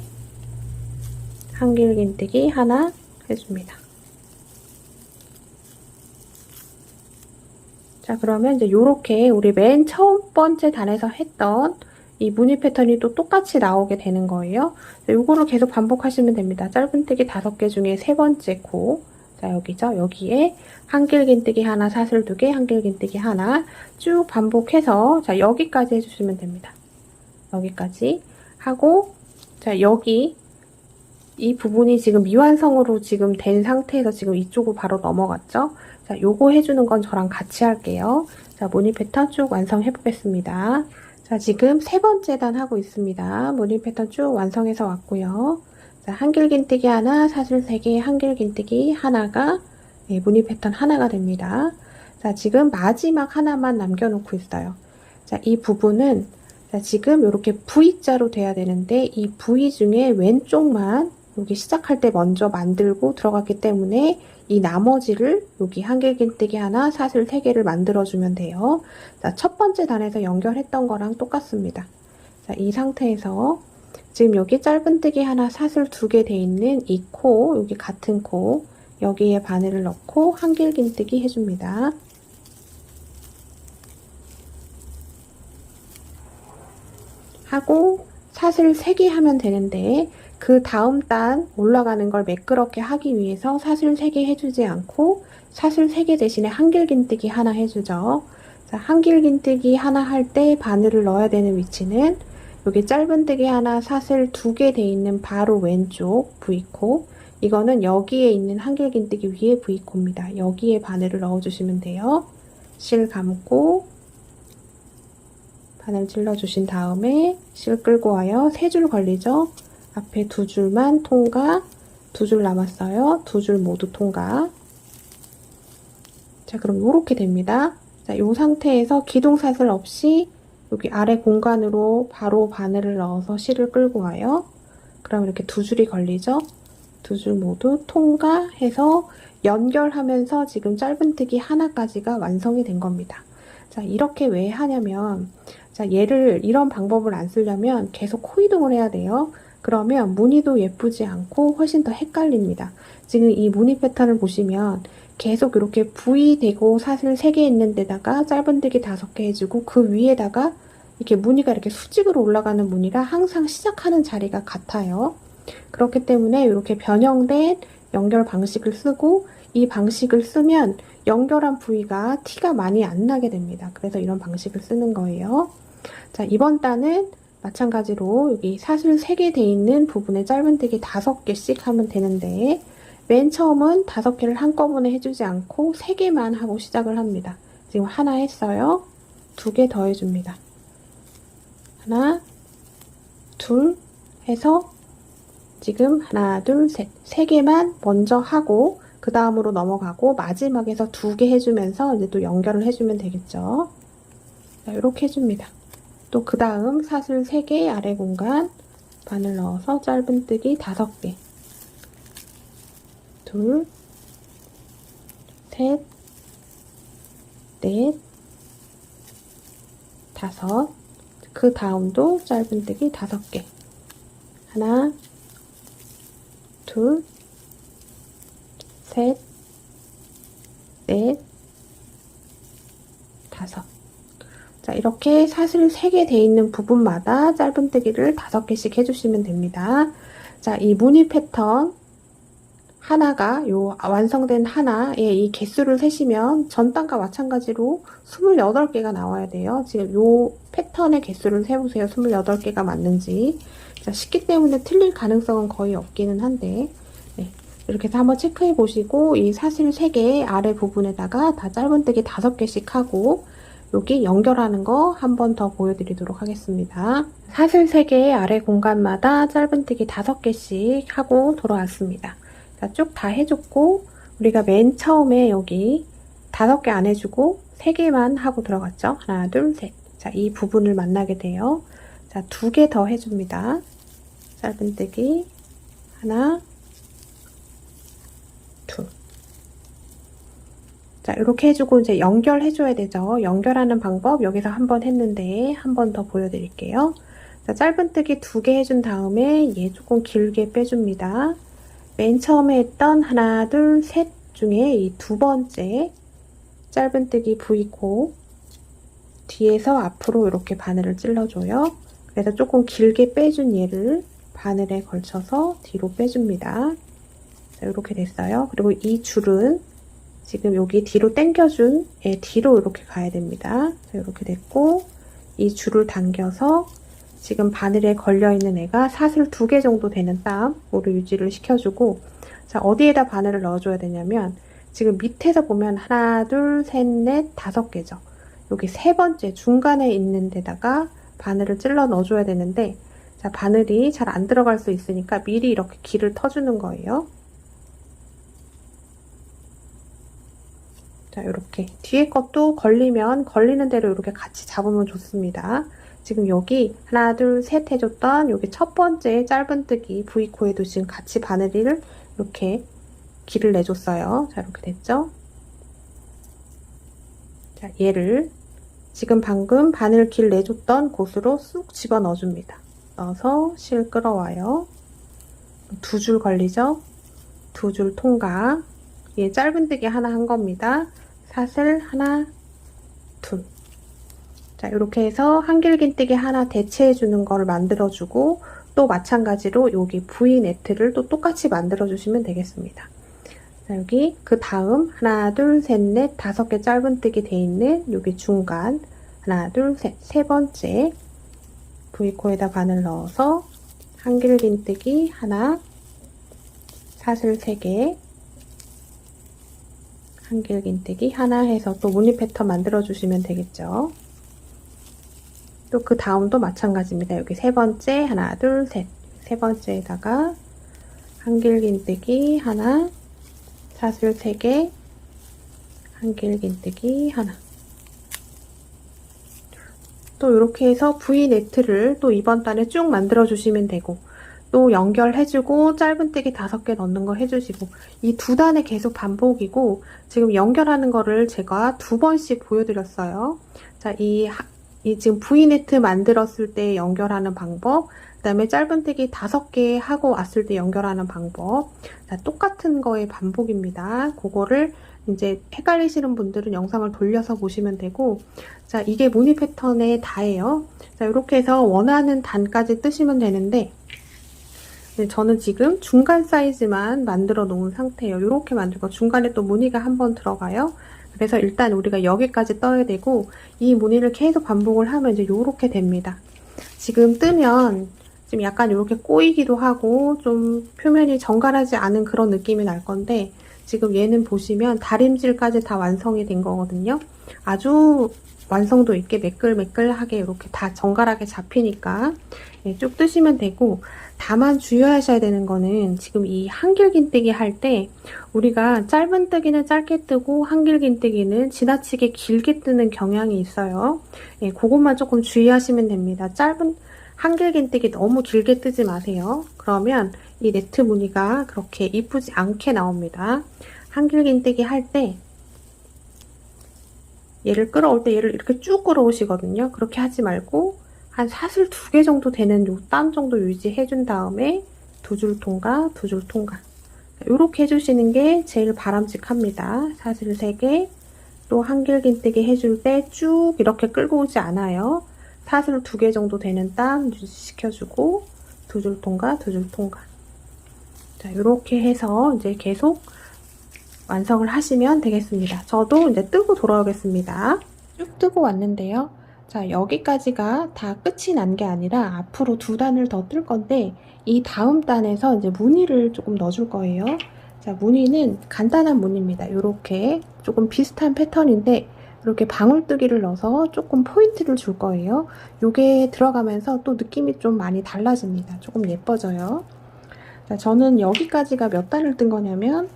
한길긴뜨기 하나 해줍니다. 자, 그러면 이제 요렇게 우리 맨 첫 번째 단에서 했던 이 무늬 패턴이 또 똑같이 나오게 되는 거예요. 요거를 계속 반복하시면 됩니다. 짧은뜨기 5개 중에 세 번째 코. 자, 여기죠. 여기에 한길긴뜨기 하나, 사슬 2개, 한길긴뜨기 하나 쭉 반복해서 자, 여기까지 해주시면 됩니다. 여기까지 하고 자, 여기 이 부분이 지금 미완성으로 지금 된 상태에서 지금 이쪽으로 바로 넘어갔죠. 자, 요거 해주는 건 저랑 같이 할게요. 자, 무늬 패턴 쭉 완성해 보겠습니다. 자, 지금 세 번째 단 하고 있습니다. 무늬 패턴 쭉 완성해서 왔고요. 자, 한길긴뜨기 하나, 사슬 3개, 한길긴뜨기 하나가 네, 무늬 패턴 하나가 됩니다. 자, 지금 마지막 하나만 남겨놓고 있어요. 자, 이 부분은 자, 지금 이렇게 V자로 돼야 되는데 이 V 중에 왼쪽만 여기 시작할 때 먼저 만들고 들어갔기 때문에 이 나머지를 여기 한길긴뜨기 하나, 사슬 3개를 만들어주면 돼요. 자, 첫 번째 단에서 연결했던 거랑 똑같습니다. 자, 이 상태에서 지금 여기 짧은뜨기 하나, 사슬 2개 돼 있는 이 코, 여기 같은 코, 여기에 바늘을 넣고 한길긴뜨기 해줍니다. 하고 사슬 3개 하면 되는데 그 다음 단 올라가는 걸 매끄럽게 하기 위해서 사슬 3개 해주지 않고 사슬 3개 대신에 한길긴뜨기 하나 해주죠. 자, 한길긴뜨기 하나 할 때 바늘을 넣어야 되는 위치는 여기 짧은뜨기 하나, 사슬 2개 돼 있는 바로 왼쪽 V코. 이거는 여기에 있는 한길긴뜨기 위에 V코입니다. 여기에 바늘을 넣어주시면 돼요. 실 감고 바늘 찔러주신 다음에 실 끌고 와요. 3줄 걸리죠? 앞에 2줄만 통과, 2줄 남았어요. 2줄 모두 통과. 자, 그럼 이렇게 됩니다. 자, 이 상태에서 기둥사슬 없이 여기 아래 공간으로 바로 바늘을 넣어서 실을 끌고 와요. 그럼 이렇게 두 줄이 걸리죠? 두 줄 모두 통과해서 연결하면서 지금 짧은뜨기 하나까지가 완성이 된 겁니다. 자, 이렇게 왜 하냐면, 자, 얘를 이런 방법을 안 쓰려면 계속 코이동을 해야 돼요. 그러면 무늬도 예쁘지 않고 훨씬 더 헷갈립니다. 지금 이 무늬 패턴을 보시면 계속 이렇게 V 되고 사슬 3개 있는 데다가 짧은뜨기 5개 해주고 그 위에다가 이렇게 무늬가 이렇게 수직으로 올라가는 무늬라 항상 시작하는 자리가 같아요. 그렇기 때문에 이렇게 변형된 연결 방식을 쓰고 이 방식을 쓰면 연결한 부위가 티가 많이 안 나게 됩니다. 그래서 이런 방식을 쓰는 거예요. 자, 이번 단은 마찬가지로 여기 사슬 3개 돼 있는 부분에 짧은뜨기 5개씩 하면 되는데 맨 처음은 5개를 한꺼번에 해주지 않고 3개만 하고 시작을 합니다. 지금 하나 했어요. 2개 더 해줍니다. 하나, 둘 해서 지금 하나, 둘, 셋, 3개만 먼저 하고 그 다음으로 넘어가고 마지막에서 2개 해주면서 이제 또 연결을 해주면 되겠죠. 자, 이렇게 해줍니다. 또 그 다음 사슬 3개 아래 공간 바늘 넣어서 짧은뜨기 5개 둘, 셋, 넷, 5 그 다음도 짧은뜨기 5개 하나, 둘, 셋, 넷, 5 자, 이렇게 사슬 3개 돼 있는 부분마다 짧은뜨기를 5개씩 해주시면 됩니다. 자, 이 무늬 패턴 하나가 요 완성된 하나의 이 개수를 세시면 전 단과 마찬가지로 28개가 나와야 돼요. 지금 요 패턴의 개수를 세보세요. 28개가 맞는지. 자, 쉽기 때문에 틀릴 가능성은 거의 없기는 한데 네, 이렇게 해서 한번 체크해 보시고 이 사슬 3개 아래 부분에다가 다 짧은뜨기 5개씩 하고 여기 연결하는 거 한 번 더 보여드리도록 하겠습니다. 사슬 3개 아래 공간마다 짧은뜨기 5개씩 하고 돌아왔습니다. 자, 쭉 다 해줬고 우리가 맨 처음에 여기 5개 안 해주고 3개만 하고 들어갔죠. 하나, 둘, 셋. 자, 이 부분을 만나게 돼요. 자, 2개 더 해줍니다. 짧은뜨기 하나, 둘. 자, 이렇게 해주고 이제 연결해줘야 되죠. 연결하는 방법 여기서 한 번 했는데 한 번 더 보여드릴게요. 자, 짧은뜨기 2개 해준 다음에 얘 조금 길게 빼줍니다. 맨 처음에 했던 하나, 둘, 셋 중에 이 2번째 짧은뜨기 V코 뒤에서 앞으로 이렇게 바늘을 찔러줘요. 그래서 조금 길게 빼준 얘를 바늘에 걸쳐서 뒤로 빼줍니다. 자, 이렇게 됐어요. 그리고 이 줄은 지금 여기 뒤로 당겨준 애 뒤로 이렇게 가야 됩니다. 자, 이렇게 됐고 이 줄을 당겨서 지금 바늘에 걸려있는 애가 사슬 2개 정도 되는 땀으로 유지를 시켜주고 자, 어디에다 바늘을 넣어줘야 되냐면 지금 밑에서 보면 하나, 둘, 셋, 넷, 5개죠. 여기 3번째 중간에 있는 데다가 바늘을 찔러 넣어줘야 되는데 자, 바늘이 잘 안 들어갈 수 있으니까 미리 이렇게 길을 터주는 거예요. 자, 이렇게 뒤에 것도 걸리면 걸리는 대로 이렇게 같이 잡으면 좋습니다. 지금 여기 하나, 둘, 셋 해줬던 여기 첫 번째 짧은뜨기 V코에도 지금 같이 바늘을 이렇게 길을 내줬어요. 자, 이렇게 됐죠? 자, 얘를 지금 방금 바늘 길 내줬던 곳으로 쑥 집어 넣어줍니다. 넣어서 실 끌어와요. 2줄 걸리죠? 2줄 통과. 얘 짧은뜨기 하나 한 겁니다. 사슬 하나, 둘. 자, 이렇게 해서 한길긴뜨기 하나 대체해주는 거를 만들어주고 또 마찬가지로 여기 V 네트를 또 똑같이 만들어주시면 되겠습니다. 자, 여기 그 다음 하나, 둘, 셋, 넷, 5개 짧은뜨기 돼 있는 여기 중간 하나, 둘, 셋, 3번째 V코에다 바늘 넣어서 한길긴뜨기 하나, 사슬 3개 한길긴뜨기 하나 해서 또 무늬 패턴 만들어 주시면 되겠죠. 또 그 다음도 마찬가지입니다. 여기 3번째 하나, 둘, 셋. 3번째에다가 한길긴뜨기 하나, 사슬 3개, 한길긴뜨기 하나. 또 이렇게 해서 V 네트를 또 이번 단에 쭉 만들어 주시면 되고 또 연결해주고 짧은뜨기 5개 넣는 거 해주시고, 이 2단의 계속 반복이고, 지금 연결하는 거를 제가 2번씩 보여드렸어요. 자, 이 지금 V네트 만들었을 때 연결하는 방법, 그 다음에 짧은뜨기 5개 하고 왔을 때 연결하는 방법, 자, 똑같은 거의 반복입니다. 그거를 이제 헷갈리시는 분들은 영상을 돌려서 보시면 되고, 자, 이게 무늬 패턴의 다예요. 자, 이렇게 해서 원하는 단까지 뜨시면 되는데, 네, 저는 지금 중간 사이즈만 만들어 놓은 상태예요. 이렇게 만들고 중간에 또 무늬가 한번 들어가요. 그래서 일단 우리가 여기까지 떠야 되고, 이 무늬를 계속 반복을 하면 이제 이렇게 됩니다. 지금 뜨면 지금 약간 이렇게 꼬이기도 하고 좀 표면이 정갈하지 않은 그런 느낌이 날 건데, 지금 얘는 보시면 다림질까지 다 완성이 된 거거든요. 아주 완성도 있게 매끌매끌하게 이렇게 다 정갈하게 잡히니까 쭉 뜨시면 되고, 다만 주의하셔야 되는 거는 지금 이 한길긴뜨기 할 때 우리가 짧은뜨기는 짧게 뜨고 한길긴뜨기는 지나치게 길게 뜨는 경향이 있어요. 그것만 조금 주의하시면 됩니다. 한길긴뜨기 너무 길게 뜨지 마세요. 그러면 이 네트 무늬가 그렇게 이쁘지 않게 나옵니다. 한길긴뜨기 할 때 얘를 끌어올 때 얘를 이렇게 쭉 끌어오시거든요. 그렇게 하지 말고 한 사슬 2개 정도 되는 요 땀 정도 유지해준 다음에 2줄 통과, 2줄 통과. 이렇게 해주시는 게 제일 바람직합니다. 사슬 3개, 또 한길긴뜨기 해줄 때 쭉 이렇게 끌고 오지 않아요. 사슬 2개 정도 되는 땀 유지시켜주고 2줄 통과, 2줄 통과. 자, 이렇게 해서 이제 계속 완성을 하시면 되겠습니다. 저도 이제 뜨고 돌아오겠습니다. 쭉 뜨고 왔는데요. 자, 여기까지가 다 끝이 난 게 아니라 앞으로 2단을 더 뜰 건데, 이 다음 단에서 이제 무늬를 조금 넣어줄 거예요. 자, 무늬는 간단한 무늬입니다. 이렇게 조금 비슷한 패턴인데 이렇게 방울뜨기를 넣어서 조금 포인트를 줄 거예요. 요게 들어가면서 또 느낌이 좀 많이 달라집니다. 조금 예뻐져요. 자, 저는 여기까지가 몇 단을 뜬 거냐면,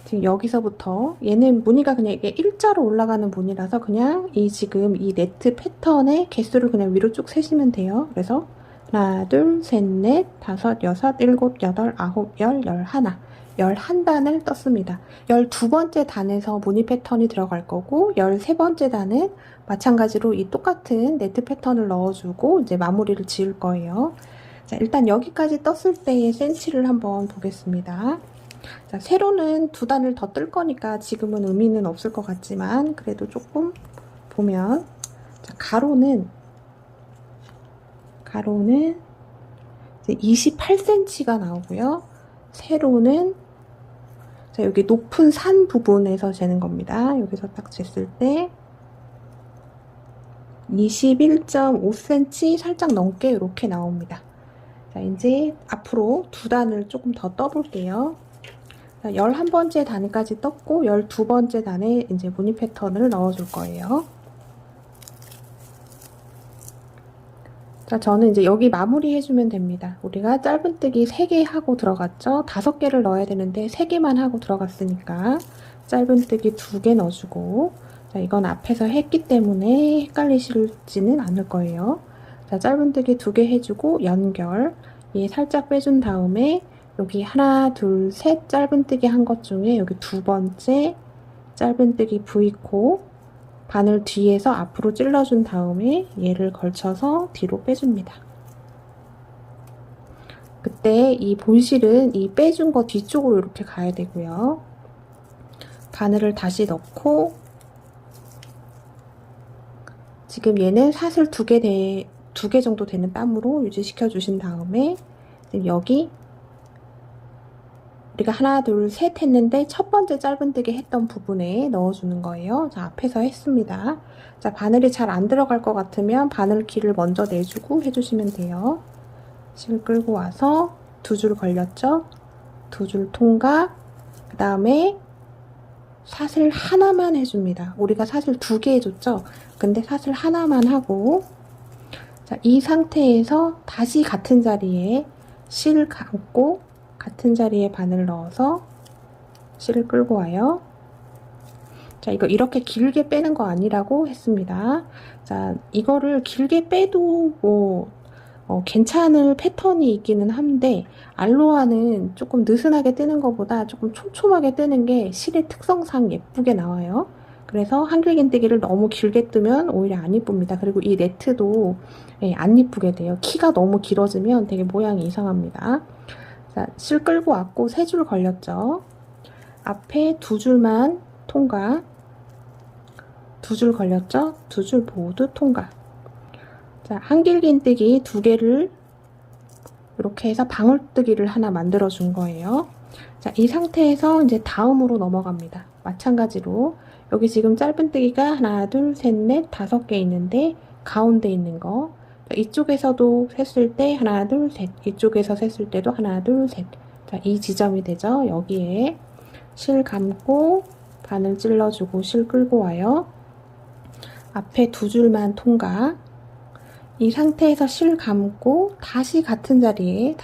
지금 여기서부터 얘는 무늬가 그냥 이게 일자로 올라가는 무늬라서 그냥 지금 이 네트 패턴의 개수를 그냥 위로 쭉 세시면 돼요. 그래서 하나, 둘, 셋, 넷, 다섯, 여섯, 일곱, 여덟, 아홉, 열, 열하나. 11단을 떴습니다. 12번째 단에서 무늬 패턴이 들어갈 거고, 13번째 단은 마찬가지로 이 똑같은 네트 패턴을 넣어주고 이제 마무리를 지을 거예요. 자, 일단 여기까지 떴을 때의 센치를 한번 보겠습니다. 자, 세로는 2단을 더 뜰 거니까 지금은 의미는 없을 것 같지만 그래도 조금 보면, 자, 가로는 이제 28cm가 나오고요. 세로는, 자, 여기 높은 산 부분에서 재는 겁니다. 여기서 딱 쟀을 때 21.5cm 살짝 넘게 이렇게 나옵니다. 자, 이제 앞으로 2단을 조금 더 떠볼게요. 11번째 단까지 떴고 12번째 단에 이제 무늬 패턴을 넣어줄 거예요. 자, 저는 이제 여기 마무리 해주면 됩니다. 우리가 짧은뜨기 3개 하고 들어갔죠? 5개를 넣어야 되는데 3개만 하고 들어갔으니까 짧은뜨기 2개 넣어주고, 자, 이건 앞에서 했기 때문에 헷갈리시지는 않을 거예요. 자, 짧은뜨기 2개 해주고 연결, 얘 살짝 빼준 다음에 여기 하나, 둘, 셋 짧은뜨기 한 것 중에 여기 2번째 짧은뜨기 V코 바늘 뒤에서 앞으로 찔러준 다음에 얘를 걸쳐서 뒤로 빼줍니다. 그때 이 본실은 이 빼준 거 뒤쪽으로 이렇게 가야 되고요. 바늘을 다시 넣고, 지금 얘는 사슬 2개 정도 되는 땀으로 유지시켜 주신 다음에 여기 우리가 하나, 둘, 셋 했는데 첫 번째 짧은뜨기 했던 부분에 넣어주는 거예요. 자, 앞에서 했습니다. 자, 바늘이 잘 안 들어갈 것 같으면 바늘키를 먼저 내주고 해주시면 돼요. 실 끌고 와서 2줄 걸렸죠? 2줄 통과, 그 다음에 사슬 하나만 해줍니다. 우리가 사슬 2개 해줬죠? 근데 사슬 하나만 하고, 자, 이 상태에서 다시 같은 자리에 실 감고 같은 자리에 바늘 넣어서 실을 끌고 와요. 자, 이거 이렇게 길게 빼는 거 아니라고 했습니다. 자, 이거를 길게 빼도 뭐 괜찮을 패턴이 있기는 한데 알로하는 조금 느슨하게 뜨는 것보다 조금 촘촘하게 뜨는 게 실의 특성상 예쁘게 나와요. 그래서 한길긴뜨기를 너무 길게 뜨면 오히려 안 이쁩니다. 그리고 이 네트도 안 이쁘게 돼요. 키가 너무 길어지면 되게 모양이 이상합니다. 자, 실 끌고 왔고 3줄 걸렸죠. 앞에 2줄만 통과. 2줄 걸렸죠? 2줄 모두 통과. 자, 한길긴뜨기 2개를 이렇게 해서 방울뜨기를 하나 만들어 준 거예요. 자, 이 상태에서 이제 다음으로 넘어갑니다. 마찬가지로 여기 지금 짧은뜨기가 하나, 둘, 셋, 넷, 5개 있는데 가운데 있는 거 이쪽에서도 셌을 때 하나, 둘, 셋, 이쪽에서 셌을 때도 하나, 둘, 셋. 자, 이 지점이 되죠. 여기에 실 감고 바늘 찔러주고 실 끌고 와요. 앞에 2줄만 통과. 이 상태에서 실 감고 다시 같은 자리에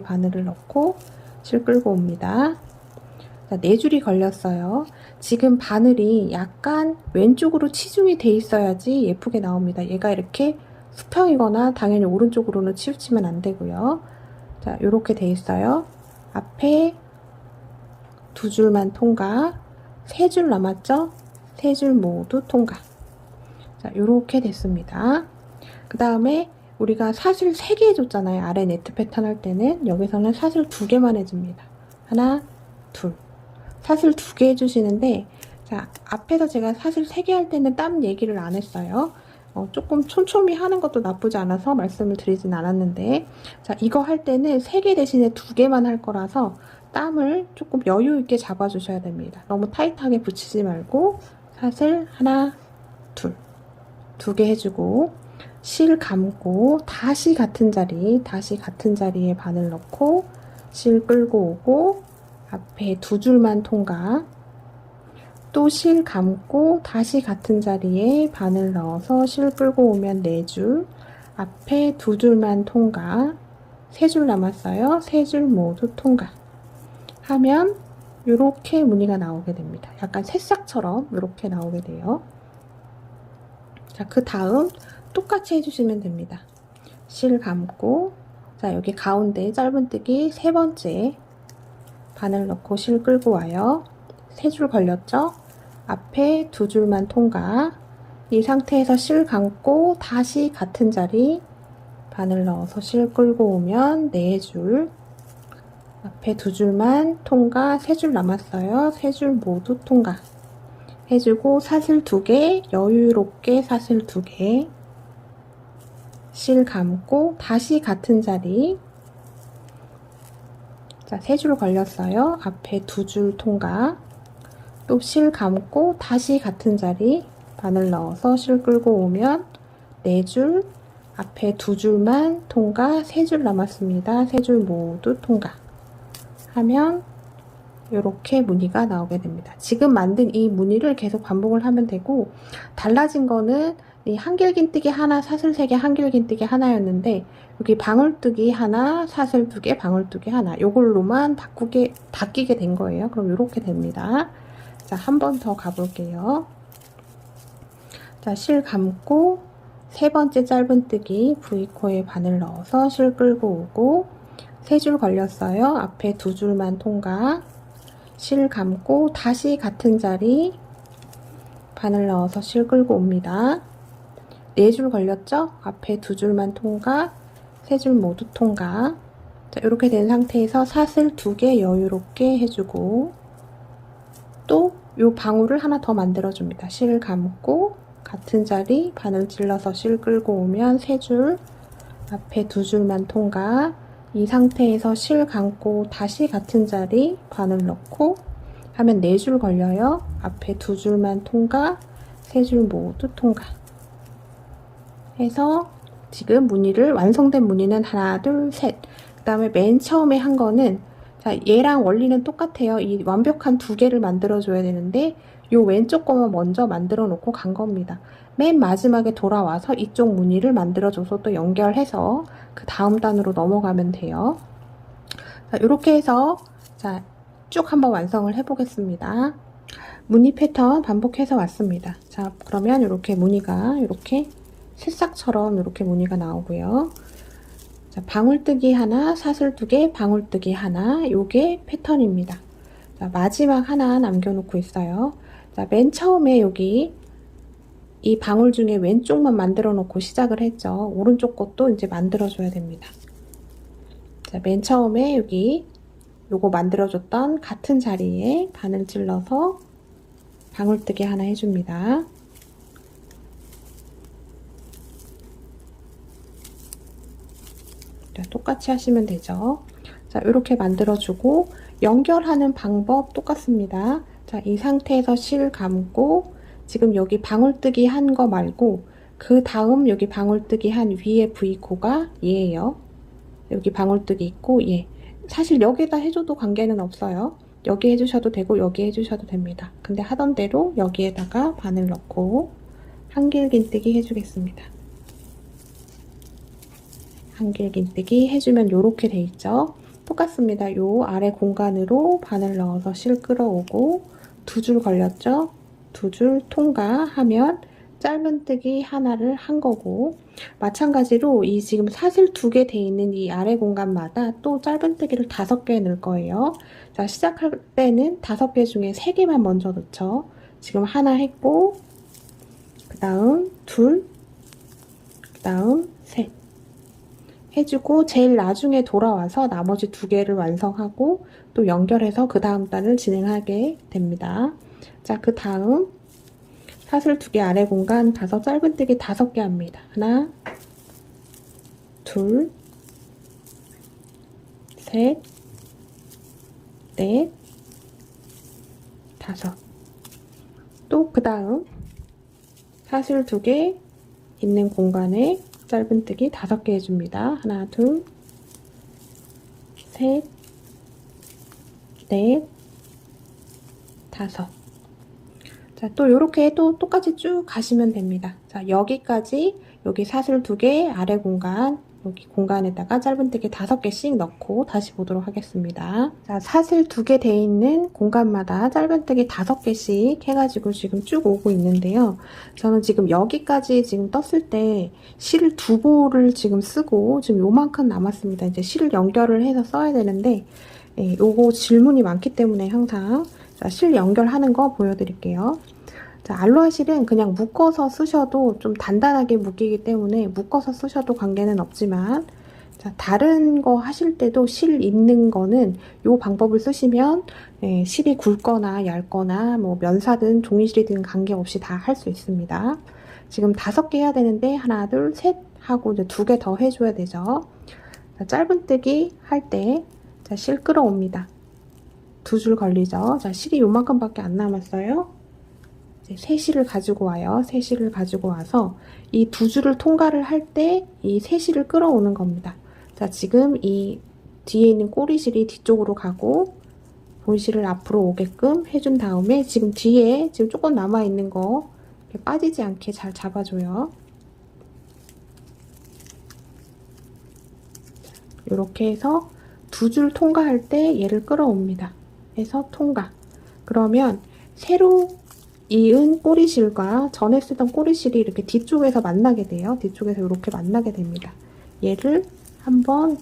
바늘을 넣고 실 끌고 옵니다. 자, 4줄이 걸렸어요. 지금 바늘이 약간 왼쪽으로 치중이 돼 있어야지 예쁘게 나옵니다. 얘가 이렇게 수평이거나 당연히 오른쪽으로는 치우치면 안 되고요. 자, 요렇게 돼 있어요. 앞에 2줄만 통과. 3줄 남았죠? 3줄 모두 통과. 자, 요렇게 됐습니다. 그 다음에 우리가 사슬 3개 해줬잖아요. 아래 네트 패턴 할 때는. 여기서는 사슬 2개만 해줍니다. 하나, 둘. 사슬 2개 해주시는데, 자, 앞에서 제가 사슬 3개 할 때는 땀 얘기를 안 했어요. 조금 촘촘히 하는 것도 나쁘지 않아서 말씀을 드리진 않았는데, 자, 이거 할 때는 3개 대신에 2개만 할 거라서 땀을 조금 여유 있게 잡아주셔야 됩니다. 너무 타이트하게 붙이지 말고, 사슬 하나, 둘. 2개 해주고, 실 감고, 다시 같은 자리에 바늘 넣고, 실 끌고 오고, 앞에 2줄만 통과. 또 실 감고 다시 같은 자리에 바늘 넣어서 실 끌고 오면 4줄. 앞에 2줄만 통과. 3줄 남았어요. 3줄 모두 통과. 하면 이렇게 무늬가 나오게 됩니다. 약간 새싹처럼 이렇게 나오게 돼요. 자, 그 다음 똑같이 해주시면 됩니다. 실 감고, 자, 여기 가운데 짧은뜨기 3번째 바늘 넣고 실 끌고 와요. 3줄 걸렸죠? 앞에 2줄만 통과. 이 상태에서 실 감고 다시 같은 자리 바늘 넣어서 실 끌고 오면 4줄. 앞에 2줄만 통과. 3줄 남았어요. 3줄 모두 통과. 해주고 사슬 2개, 여유롭게 사슬 2개. 실 감고 다시 같은 자리. 자, 3줄 걸렸어요. 앞에 2줄 통과. 또 실 감고 다시 같은 자리 바늘 넣어서 실 끌고 오면 4줄. 앞에 2줄만 통과. 3줄 남았습니다. 3줄 모두 통과. 하면 이렇게 무늬가 나오게 됩니다. 지금 만든 이 무늬를 계속 반복을 하면 되고, 달라진 거는 이 한길긴뜨기 하나, 사슬 3개, 한길긴뜨기 하나였는데 여기 방울뜨기 하나, 사슬 2개, 방울뜨기 하나, 요걸로만 바뀌게 된 거예요. 그럼 이렇게 됩니다. 자, 한 번 더 가볼게요. 자, 실 감고 3번째 짧은뜨기 V코에 바늘 넣어서 실 끌고 오고, 3줄 걸렸어요. 앞에 2줄만 통과. 실 감고 다시 같은 자리 바늘 넣어서 실 끌고 옵니다. 4줄 걸렸죠? 앞에 2줄만 통과. 3줄 모두 통과. 자, 이렇게 된 상태에서 사슬 2개 여유롭게 해주고, 또 요 방울을 하나 더 만들어 줍니다. 실 감고 같은 자리 바늘 찔러서 실 끌고 오면 3줄. 앞에 2줄만 통과. 이 상태에서 실 감고 다시 같은 자리 바늘 넣고 하면 4줄 걸려요. 앞에 2줄만 통과. 3줄 모두 통과. 해서 지금 무늬를, 완성된 무늬는 하나, 둘, 셋. 그 다음에 맨 처음에 한 거는, 자, 얘랑 원리는 똑같아요. 이 완벽한 2개를 만들어 줘야 되는데 요 왼쪽 거만 먼저 만들어 놓고 간 겁니다. 맨 마지막에 돌아와서 이쪽 무늬를 만들어 줘서 또 연결해서 그 다음 단으로 넘어가면 돼요. 자, 이렇게 해서 자, 쭉 한번 완성을 해 보겠습니다. 무늬 패턴 반복해서 왔습니다. 자, 그러면 이렇게 무늬가 이렇게 새싹처럼 이렇게 무늬가 나오고요. 자, 방울뜨기 하나, 사슬 2개, 방울뜨기 하나, 요게 패턴입니다. 자, 마지막 하나 남겨놓고 있어요. 자, 맨 처음에 여기 이 방울 중에 왼쪽만 만들어 놓고 시작을 했죠. 오른쪽 것도 이제 만들어 줘야 됩니다. 자, 맨 처음에 여기 요거 만들어 줬던 같은 자리에 바늘 찔러서 방울뜨기 하나 해줍니다. 자, 똑같이 하시면 되죠. 자, 이렇게 만들어주고 연결하는 방법 똑같습니다. 자, 이 상태에서 실 감고 지금 여기 방울뜨기 한 거 말고 그 다음 여기 방울뜨기 한 위에 V코가 얘예요. 여기 방울뜨기 있고 얘. 사실 여기다 해줘도 관계는 없어요. 여기 해주셔도 되고 여기 해주셔도 됩니다. 근데 하던 대로 여기에다가 바늘 넣고 한길긴뜨기 해주겠습니다. 한길긴뜨기 해주면 요렇게 돼 있죠. 똑같습니다. 요 아래 공간으로 바늘 넣어서 실 끌어오고 2줄 걸렸죠. 2줄 통과하면 짧은뜨기 하나를 한 거고, 마찬가지로 이 지금 사슬 2개 돼 있는 이 아래 공간마다 또 짧은뜨기를 5개 넣을 거예요. 자, 시작할 때는 5개 중에 3개만 먼저 넣죠. 지금 하나 했고, 그 다음 둘, 그 다음 셋 해주고 제일 나중에 돌아와서 나머지 2개를 완성하고 또 연결해서 그 다음 단을 진행하게 됩니다. 자, 그 다음 사슬 2개 아래 공간 가서 짧은뜨기 5개 합니다. 하나, 둘, 셋, 넷, 5. 또 그 다음 사슬 2개 있는 공간에 짧은뜨기 5개 해줍니다. 하나, 둘, 셋, 넷, 5. 자, 또 이렇게 또 똑같이 쭉 가시면 됩니다. 자, 여기까지 여기 사슬 2개 아래 공간 여기 공간에다가 짧은뜨기 5개씩 넣고 다시 보도록 하겠습니다. 자, 사슬 2개 돼 있는 공간마다 짧은뜨기 5개씩 해가지고 지금 쭉 오고 있는데요. 저는 지금 여기까지 지금 떴을 때 실을 2보를 지금 쓰고 지금 요만큼 남았습니다. 이제 실을 연결을 해서 써야 되는데 요거 질문이 많기 때문에 항상 자, 실 연결하는 거 보여드릴게요. 자, 알로하 실은 그냥 묶어서 쓰셔도 좀 단단하게 묶이기 때문에 묶어서 쓰셔도 관계는 없지만, 자, 다른 거 하실 때도 실 있는 거는 요 방법을 쓰시면 실이 굵거나 얇거나 뭐 면사든 종이실이든 관계없이 다 할 수 있습니다. 지금 5개 해야 되는데 하나, 둘, 셋 하고 이제 2개 더 해줘야 되죠. 자, 짧은뜨기 할 때 자, 실 끌어옵니다. 2줄 걸리죠. 자, 실이 요만큼밖에 안 남았어요. 이제 3실을 가지고 와요. 3실을 가지고 와서 이 2줄을 통과를 할 때 이 3실을 끌어오는 겁니다. 자, 지금 이 뒤에 있는 꼬리실이 뒤쪽으로 가고 본실을 앞으로 오게끔 해준 다음에 지금 뒤에 지금 조금 남아있는 거 이렇게 빠지지 않게 잘 잡아줘요. 이렇게 해서 2줄 통과할 때 얘를 끌어옵니다. 해서 통과. 그러면 새로 이은 꼬리실과 전에 쓰던 꼬리실이 이렇게 뒤쪽에서 만나게 돼요. 뒤쪽에서 이렇게 만나게 됩니다. 얘를 한 번,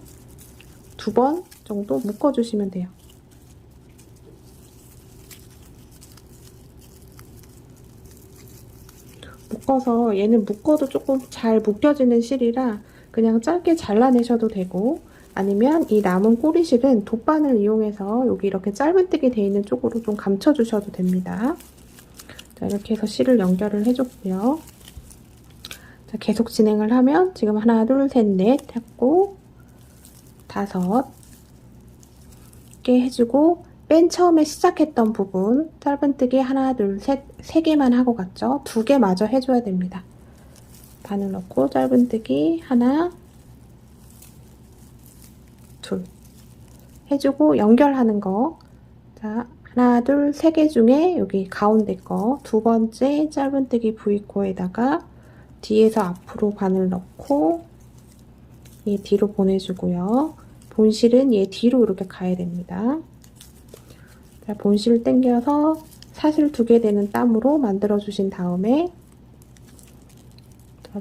2번 정도 묶어주시면 돼요. 묶어서 얘는 묶어도 조금 잘 묶여지는 실이라 그냥 짧게 잘라내셔도 되고, 아니면 이 남은 꼬리실은 돗바늘 이용해서 여기 이렇게 짧은뜨기 돼 있는 쪽으로 좀 감춰주셔도 됩니다. 자, 이렇게 해서 실을 연결을 해줬고요. 자, 계속 진행을 하면 지금 하나, 둘, 셋, 넷 했고 5개 해주고 맨 처음에 시작했던 부분 짧은뜨기 하나, 둘, 셋, 3개만 하고 갔죠. 2개 마저 해줘야 됩니다. 바늘 넣고 짧은뜨기 하나, 둘 해주고 연결하는 거. 자, 하나, 둘, 3개 중에 여기 가운데 거 2번째 짧은뜨기 V코에다가 뒤에서 앞으로 바늘 넣고 얘 뒤로 보내주고요. 본실은 얘 뒤로 이렇게 가야 됩니다. 자, 본실 당겨서 사슬 2개 되는 땀으로 만들어 주신 다음에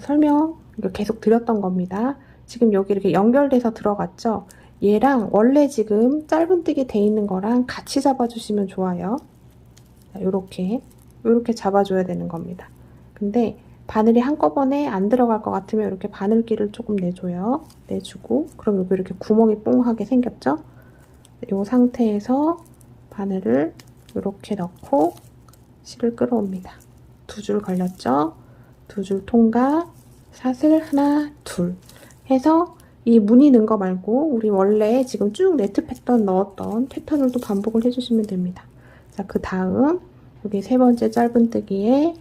설명 이거 계속 드렸던 겁니다. 지금 여기 이렇게 연결돼서 들어갔죠? 얘랑 원래 지금 짧은뜨기 돼 있는 거랑 같이 잡아주시면 좋아요. 요렇게 잡아줘야 되는 겁니다. 근데 바늘이 한꺼번에 안 들어갈 것 같으면 이렇게 바늘기를 조금 내줘요. 내주고, 그럼 여기 이렇게 구멍이 뽕하게 생겼죠? 이 상태에서 바늘을 이렇게 넣고 실을 끌어옵니다. 두 줄 걸렸죠? 두 줄 통과, 사슬 하나, 둘 해서 이 무늬 넣은 거 말고 우리 원래 지금 쭉 네트 패턴 넣었던 패턴을 또 반복을 해주시면 됩니다. 자, 그 다음 여기 세 번째 짧은뜨기에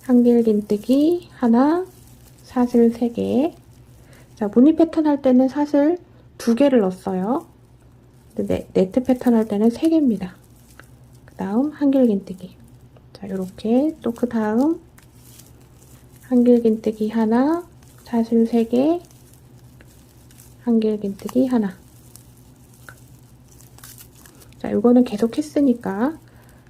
한길긴뜨기 하나, 사슬 3개. 자, 무늬 패턴 할 때는 사슬 2개를 넣었어요. 근데 네트 패턴 할 때는 3개입니다. 그 다음 한길긴뜨기. 자, 요렇게 또 그 다음 한길긴뜨기 하나, 사슬 3개, 한길긴뜨기 하나. 자, 요거는 계속 했으니까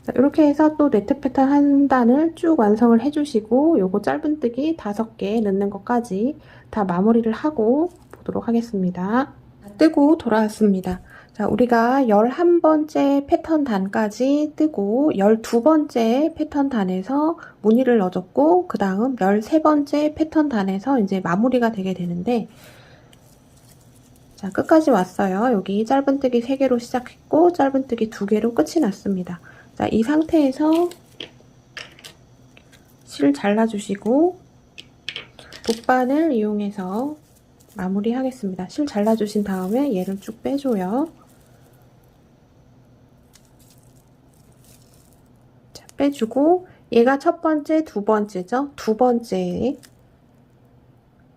자, 이렇게 해서 또 네트 패턴 한 단을 쭉 완성을 해주시고 요거 짧은뜨기 5개 넣는 것까지 다 마무리를 하고 보도록 하겠습니다. 뜨고 돌아왔습니다. 자, 우리가 11번째 패턴 단까지 뜨고 12번째 패턴 단에서 무늬를 넣어줬고 그 다음 13번째 패턴 단에서 이제 마무리가 되게 되는데 자, 끝까지 왔어요. 여기 짧은뜨기 3개로 시작했고 짧은뜨기 2개로 끝이 났습니다. 자, 이 상태에서 실 잘라주시고 돗바늘 이용해서 마무리 하겠습니다. 실 잘라주신 다음에 얘를 쭉 빼줘요. 자, 빼주고 얘가 첫 번째, 두 번째죠. 두 번째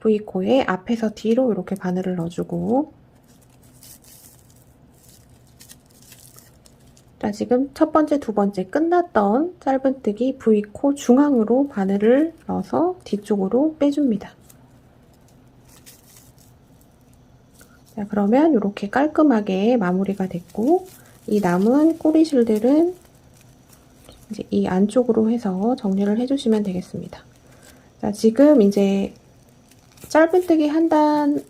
V코에 앞에서 뒤로 이렇게 바늘을 넣어주고 자, 지금 첫 번째, 두 번째 끝났던 짧은뜨기 V코 중앙으로 바늘을 넣어서 뒤쪽으로 빼줍니다. 자, 그러면 이렇게 깔끔하게 마무리가 됐고 이 남은 꼬리실들은 이제 이 안쪽으로 해서 정리를 해주시면 되겠습니다. 자, 지금 이제 짧은뜨기 한 단,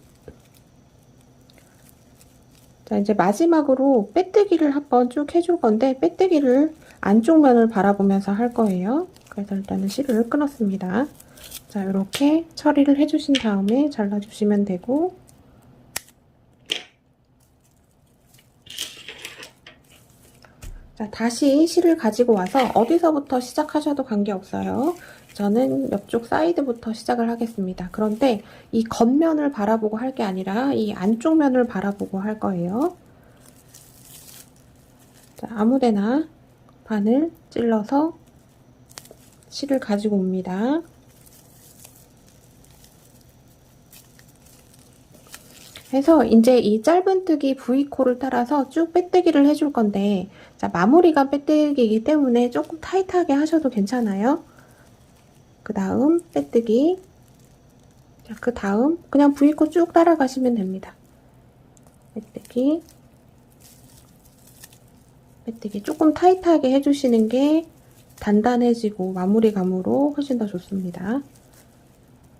자, 이제 마지막으로 빼뜨기를 한번 쭉 해줄 건데 빼뜨기를 안쪽 면을 바라보면서 할 거예요. 그래서 일단은 실을 끊었습니다. 자, 이렇게 처리를 해주신 다음에 잘라주시면 되고 자, 다시 실을 가지고 와서 어디서부터 시작하셔도 관계없어요. 저는 옆쪽 사이드부터 시작을 하겠습니다. 그런데 이 겉면을 바라보고 할 게 아니라 이 안쪽 면을 바라보고 할 거예요. 자, 아무데나 바늘 찔러서 실을 가지고 옵니다. 해서 이제 이 짧은뜨기 V코를 따라서 쭉 빼뜨기를 해줄 건데 자, 마무리가 빼뜨기이기 때문에 조금 타이트하게 하셔도 괜찮아요. 그 다음 빼뜨기 자, 그 다음 그냥 V코 쭉 따라가시면 됩니다. 빼뜨기 빼뜨기 조금 타이트하게 해주시는 게 단단해지고 마무리감으로 훨씬 더 좋습니다.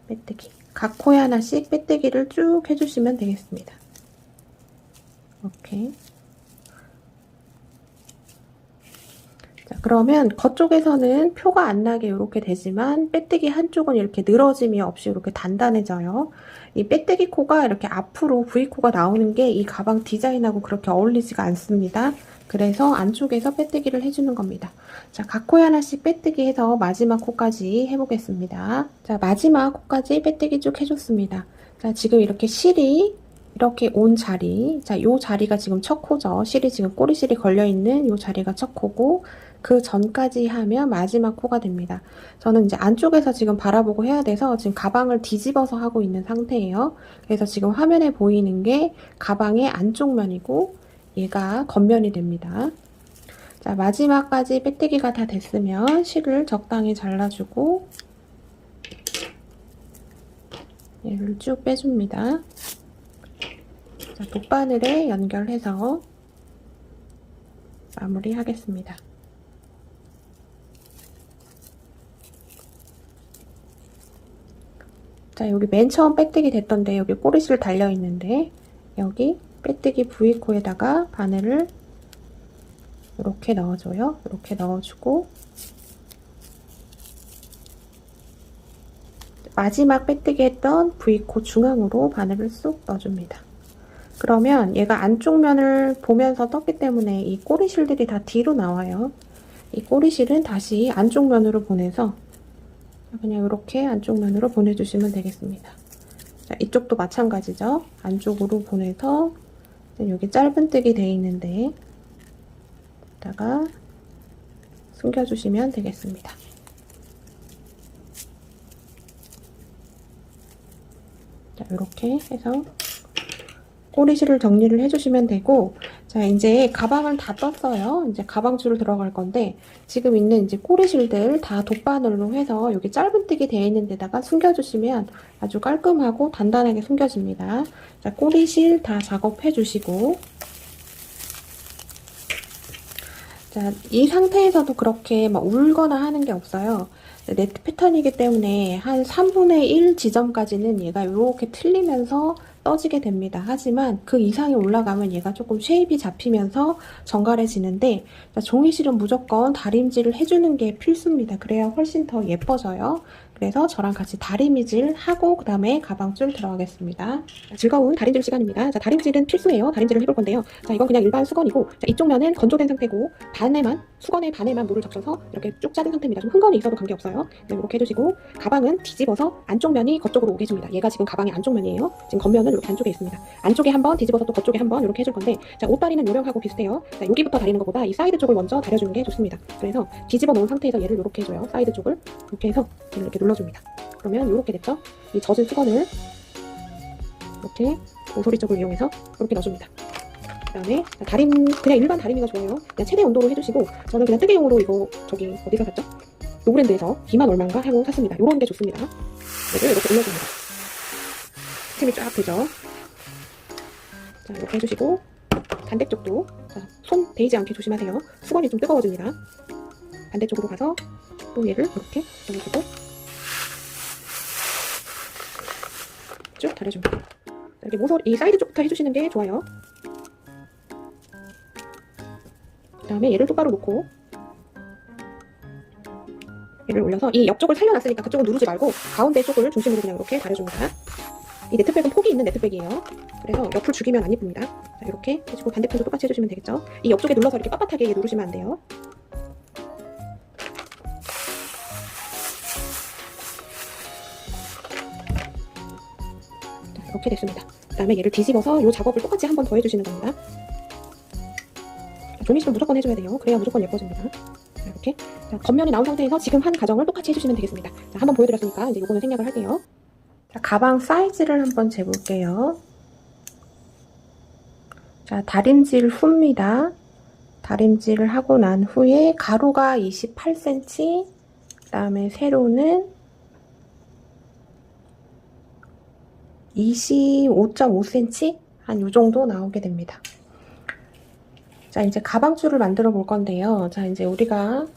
빼뜨기 각 코에 하나씩 빼뜨기를 쭉 해주시면 되겠습니다. 이렇게 자, 그러면 겉쪽에서는 표가 안 나게 이렇게 되지만 빼뜨기 한쪽은 이렇게 늘어짐이 없이 이렇게 단단해져요. 이 빼뜨기 코가 이렇게 앞으로 V코가 나오는 게 이 가방 디자인하고 그렇게 어울리지가 않습니다. 그래서 안쪽에서 빼뜨기를 해주는 겁니다. 자, 각 코에 하나씩 빼뜨기 해서 마지막 코까지 해보겠습니다. 자, 마지막 코까지 빼뜨기 쭉 해줬습니다. 자, 지금 이렇게 실이 이렇게 온 자리, 자, 요 자리가 지금 첫 코죠. 실이 지금 꼬리실이 걸려있는 요 자리가 첫 코고 그 전까지 하면 마지막 코가 됩니다. 저는 이제 안쪽에서 지금 바라보고 해야 돼서 지금 가방을 뒤집어서 하고 있는 상태예요. 그래서 지금 화면에 보이는 게 가방의 안쪽 면이고 얘가 겉면이 됩니다. 자, 마지막까지 빼뜨기가 다 됐으면 실을 적당히 잘라주고 얘를 쭉 빼줍니다. 자, 돗바늘에 연결해서 마무리하겠습니다. 자, 여기 맨 처음 빼뜨기 됐던데 여기 꼬리실 달려 있는데 여기 빼뜨기 V코에다가 바늘을 이렇게 넣어줘요. 이렇게 넣어주고 마지막 빼뜨기 했던 V코 중앙으로 바늘을 쏙 넣어줍니다. 그러면 얘가 안쪽 면을 보면서 떴기 때문에 이 꼬리실들이 다 뒤로 나와요. 이 꼬리실은 다시 안쪽 면으로 보내서 그냥 이렇게 안쪽 면으로 보내주시면 되겠습니다. 자, 이쪽도 마찬가지죠. 안쪽으로 보내서 여기 짧은뜨기 되어 있는데 다가 숨겨주시면 되겠습니다. 자, 이렇게 해서 꼬리실을 정리를 해주시면 되고, 자, 이제 가방을 다 떴어요. 이제 가방줄을 들어갈 건데, 지금 있는 이제 꼬리실들 다 돗바늘로 해서 여기 짧은뜨기 되어 있는 데다가 숨겨주시면 아주 깔끔하고 단단하게 숨겨집니다. 자, 꼬리실 다 작업해 주시고, 자, 이 상태에서도 그렇게 막 울거나 하는 게 없어요. 네트 패턴이기 때문에 한 3분의 1 지점까지는 얘가 이렇게 틀리면서 떠지게 됩니다. 하지만 그 이상이 올라가면 얘가 조금 쉐입이 잡히면서 정갈해지는데, 종이실은 무조건 다림질을 해주는 게 필수입니다. 그래야 훨씬 더 예뻐져요. 그래서 저랑 같이 다림질 하고 그 다음에 가방줄 들어가겠습니다. 즐거운 다림질 시간입니다. 자, 다림질은 필수예요. 다림질을 해볼 건데요. 자, 이건 그냥 일반 수건이고, 자, 이쪽 면은 건조된 상태고 수건의 반에만 물을 적셔서 이렇게 쭉 짜진 상태입니다. 좀 흥건이 있어도 관계없어요. 네, 이렇게 해주시고, 가방은 뒤집어서 안쪽 면이 겉쪽으로 오게 해줍니다. 얘가 지금 가방의 안쪽 면이에요. 지금 겉면은 이렇게 안쪽에 있습니다. 안쪽에 한번 뒤집어서 또 겉쪽에 한번 이렇게 해줄 건데, 자, 옷다리는 요령하고 비슷해요. 자, 여기부터 다리는 것보다 이 사이드 쪽을 먼저 다려주는 게 좋습니다. 그래서 뒤집어 놓은 상태에서 얘를 이렇게 해줘요. 사이드 쪽을 이렇게 해서 이렇게 눌러줍니다. 그러면 이렇게 됐죠? 이 젖은 수건을 이렇게 모서리 쪽을 이용해서 이렇게 넣어줍니다. 그 다음에 그냥 일반 다리미가 좋아요. 그냥 최대 온도로 해주시고, 저는 그냥 뜨개용으로 이거 저기 어디서 샀죠? 요 브랜드에서 비만 얼마인가 하고 샀습니다. 요런 게 좋습니다. 얘를 이렇게 올려줍니다. 스팀이 쫙 되죠? 자, 이렇게 해주시고, 반대쪽도 손 베이지 않게 조심하세요. 수건이 좀 뜨거워집니다. 반대쪽으로 가서 또 얘를 이렇게 넣어주고 쭉 다려줍니다. 이렇게 모서리 이 사이드 쪽부터 해주시는 게 좋아요. 그 다음에 얘를 똑바로 놓고 얘를 올려서 이 옆쪽을 살려놨으니까 그쪽은 누르지 말고 가운데 쪽을 중심으로 그냥 이렇게 다려줍니다. 이 네트백은 폭이 있는 네트백이에요. 그래서 옆을 죽이면 안 예쁩니다. 자, 이렇게 해주고 반대편도 똑같이 해주시면 되겠죠. 이 옆쪽에 눌러서 이렇게 빳빳하게 누르시면 안 돼요. 자, 이렇게 됐습니다. 그 다음에 얘를 뒤집어서 이 작업을 똑같이 한 번 더 해주시는 겁니다. 종이실은 무조건 해줘야 돼요. 그래야 무조건 예뻐집니다. 자, 이렇게. 자, 겉면이 나온 상태에서 지금 한 과정을 똑같이 해주시면 되겠습니다. 자, 한번 보여드렸으니까 이제 요거는 생략을 할게요. 자, 가방 사이즈를 한번 재볼게요. 자, 다림질 후입니다. 다림질을 하고 난 후에 가로가 28cm, 그 다음에 세로는 25.5cm? 한 요 정도 나오게 됩니다. 자, 이제 가방줄을 만들어 볼 건데요. 자, 이제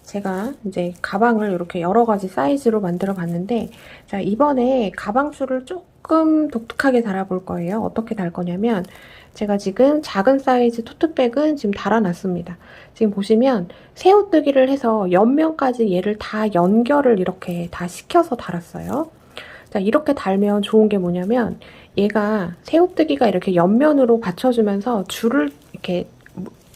제가 이제 가방을 이렇게 여러 가지 사이즈로 만들어 봤는데, 자, 이번에 가방줄을 조금 독특하게 달아볼 거예요. 어떻게 달 거냐면, 제가 지금 작은 사이즈 토트백은 지금 달아놨습니다. 지금 보시면 새우뜨기를 해서 옆면까지 얘를 다 연결을 이렇게 다 시켜서 달았어요. 자, 이렇게 달면 좋은 게 뭐냐면, 얘가 새우뜨기가 이렇게 옆면으로 받쳐주면서 줄을 이렇게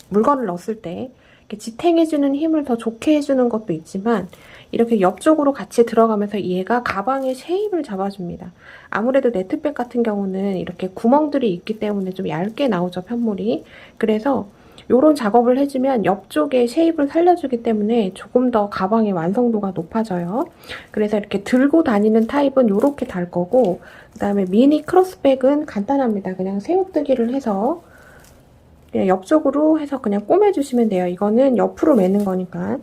물건을 넣었을 때 이렇게 지탱해주는 힘을 더 좋게 해주는 것도 있지만, 이렇게 옆쪽으로 같이 들어가면서 얘가 가방의 쉐입을 잡아줍니다. 아무래도 네트백 같은 경우는 이렇게 구멍들이 있기 때문에 좀 얇게 나오죠, 편물이. 그래서 이런 작업을 해주면 옆쪽에 쉐입을 살려주기 때문에 조금 더 가방의 완성도가 높아져요. 그래서 이렇게 들고 다니는 타입은 이렇게 달 거고, 그 다음에 미니 크로스백은 간단합니다. 그냥 새우뜨기를 해서 그냥 옆쪽으로 해서 그냥 꼬매주시면 돼요. 이거는 옆으로 매는 거니까.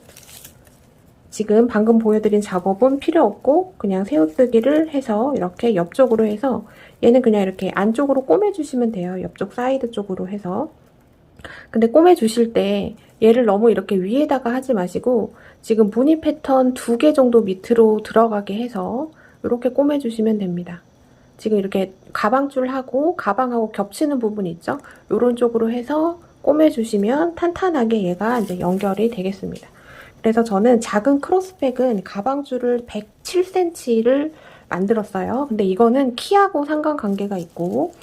지금 방금 보여드린 작업은 필요 없고 그냥 새우뜨기를 해서 이렇게 옆쪽으로 해서 얘는 그냥 이렇게 안쪽으로 꼬매주시면 돼요. 옆쪽 사이드 쪽으로 해서. 근데 꼬매주실 때 얘를 너무 이렇게 위에다가 하지 마시고 지금 무늬 패턴 2개 정도 밑으로 들어가게 해서 이렇게 꼬매주시면 됩니다. 지금 이렇게 가방줄하고 가방하고 겹치는 부분이 있죠. 이런 쪽으로 해서 꼬매주시면 탄탄하게 얘가 이제 연결이 되겠습니다. 그래서 저는 작은 크로스백은 가방줄을 107cm를 만들었어요. 근데 이거는 키하고 상관관계가 있고,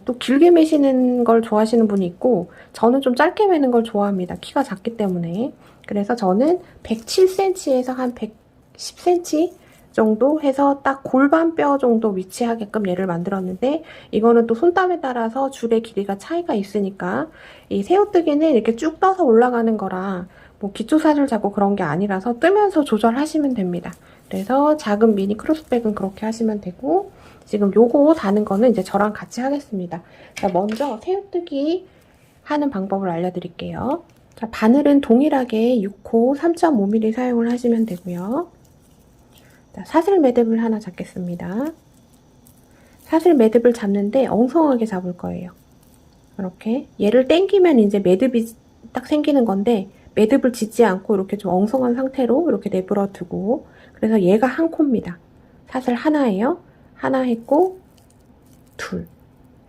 또 길게 매시는 걸 좋아하시는 분이 있고, 저는 좀 짧게 매는 걸 좋아합니다. 키가 작기 때문에. 그래서 저는 107cm에서 한 110cm 정도 해서 딱 골반뼈 정도 위치하게끔 얘를 만들었는데, 이거는 또 손땀에 따라서 줄의 길이가 차이가 있으니까 이 새우뜨기는 이렇게 쭉 떠서 올라가는 거라 뭐 기초사줄 잡고 그런 게 아니라서 뜨면서 조절하시면 됩니다. 그래서 작은 미니 크로스백은 그렇게 하시면 되고, 지금 요거 다는 거는 이제 저랑 같이 하겠습니다. 자, 먼저 새우뜨기 하는 방법을 알려드릴게요. 자, 바늘은 동일하게 6호 3.5mm 사용을 하시면 되고요. 자, 사슬 매듭을 하나 잡겠습니다. 사슬 매듭을 잡는데 엉성하게 잡을 거예요. 이렇게 얘를 당기면 이제 매듭이 딱 생기는 건데, 매듭을 짓지 않고 이렇게 좀 엉성한 상태로 이렇게 내버려 두고, 그래서 얘가 한 코입니다. 사슬 하나예요. 하나 했고 둘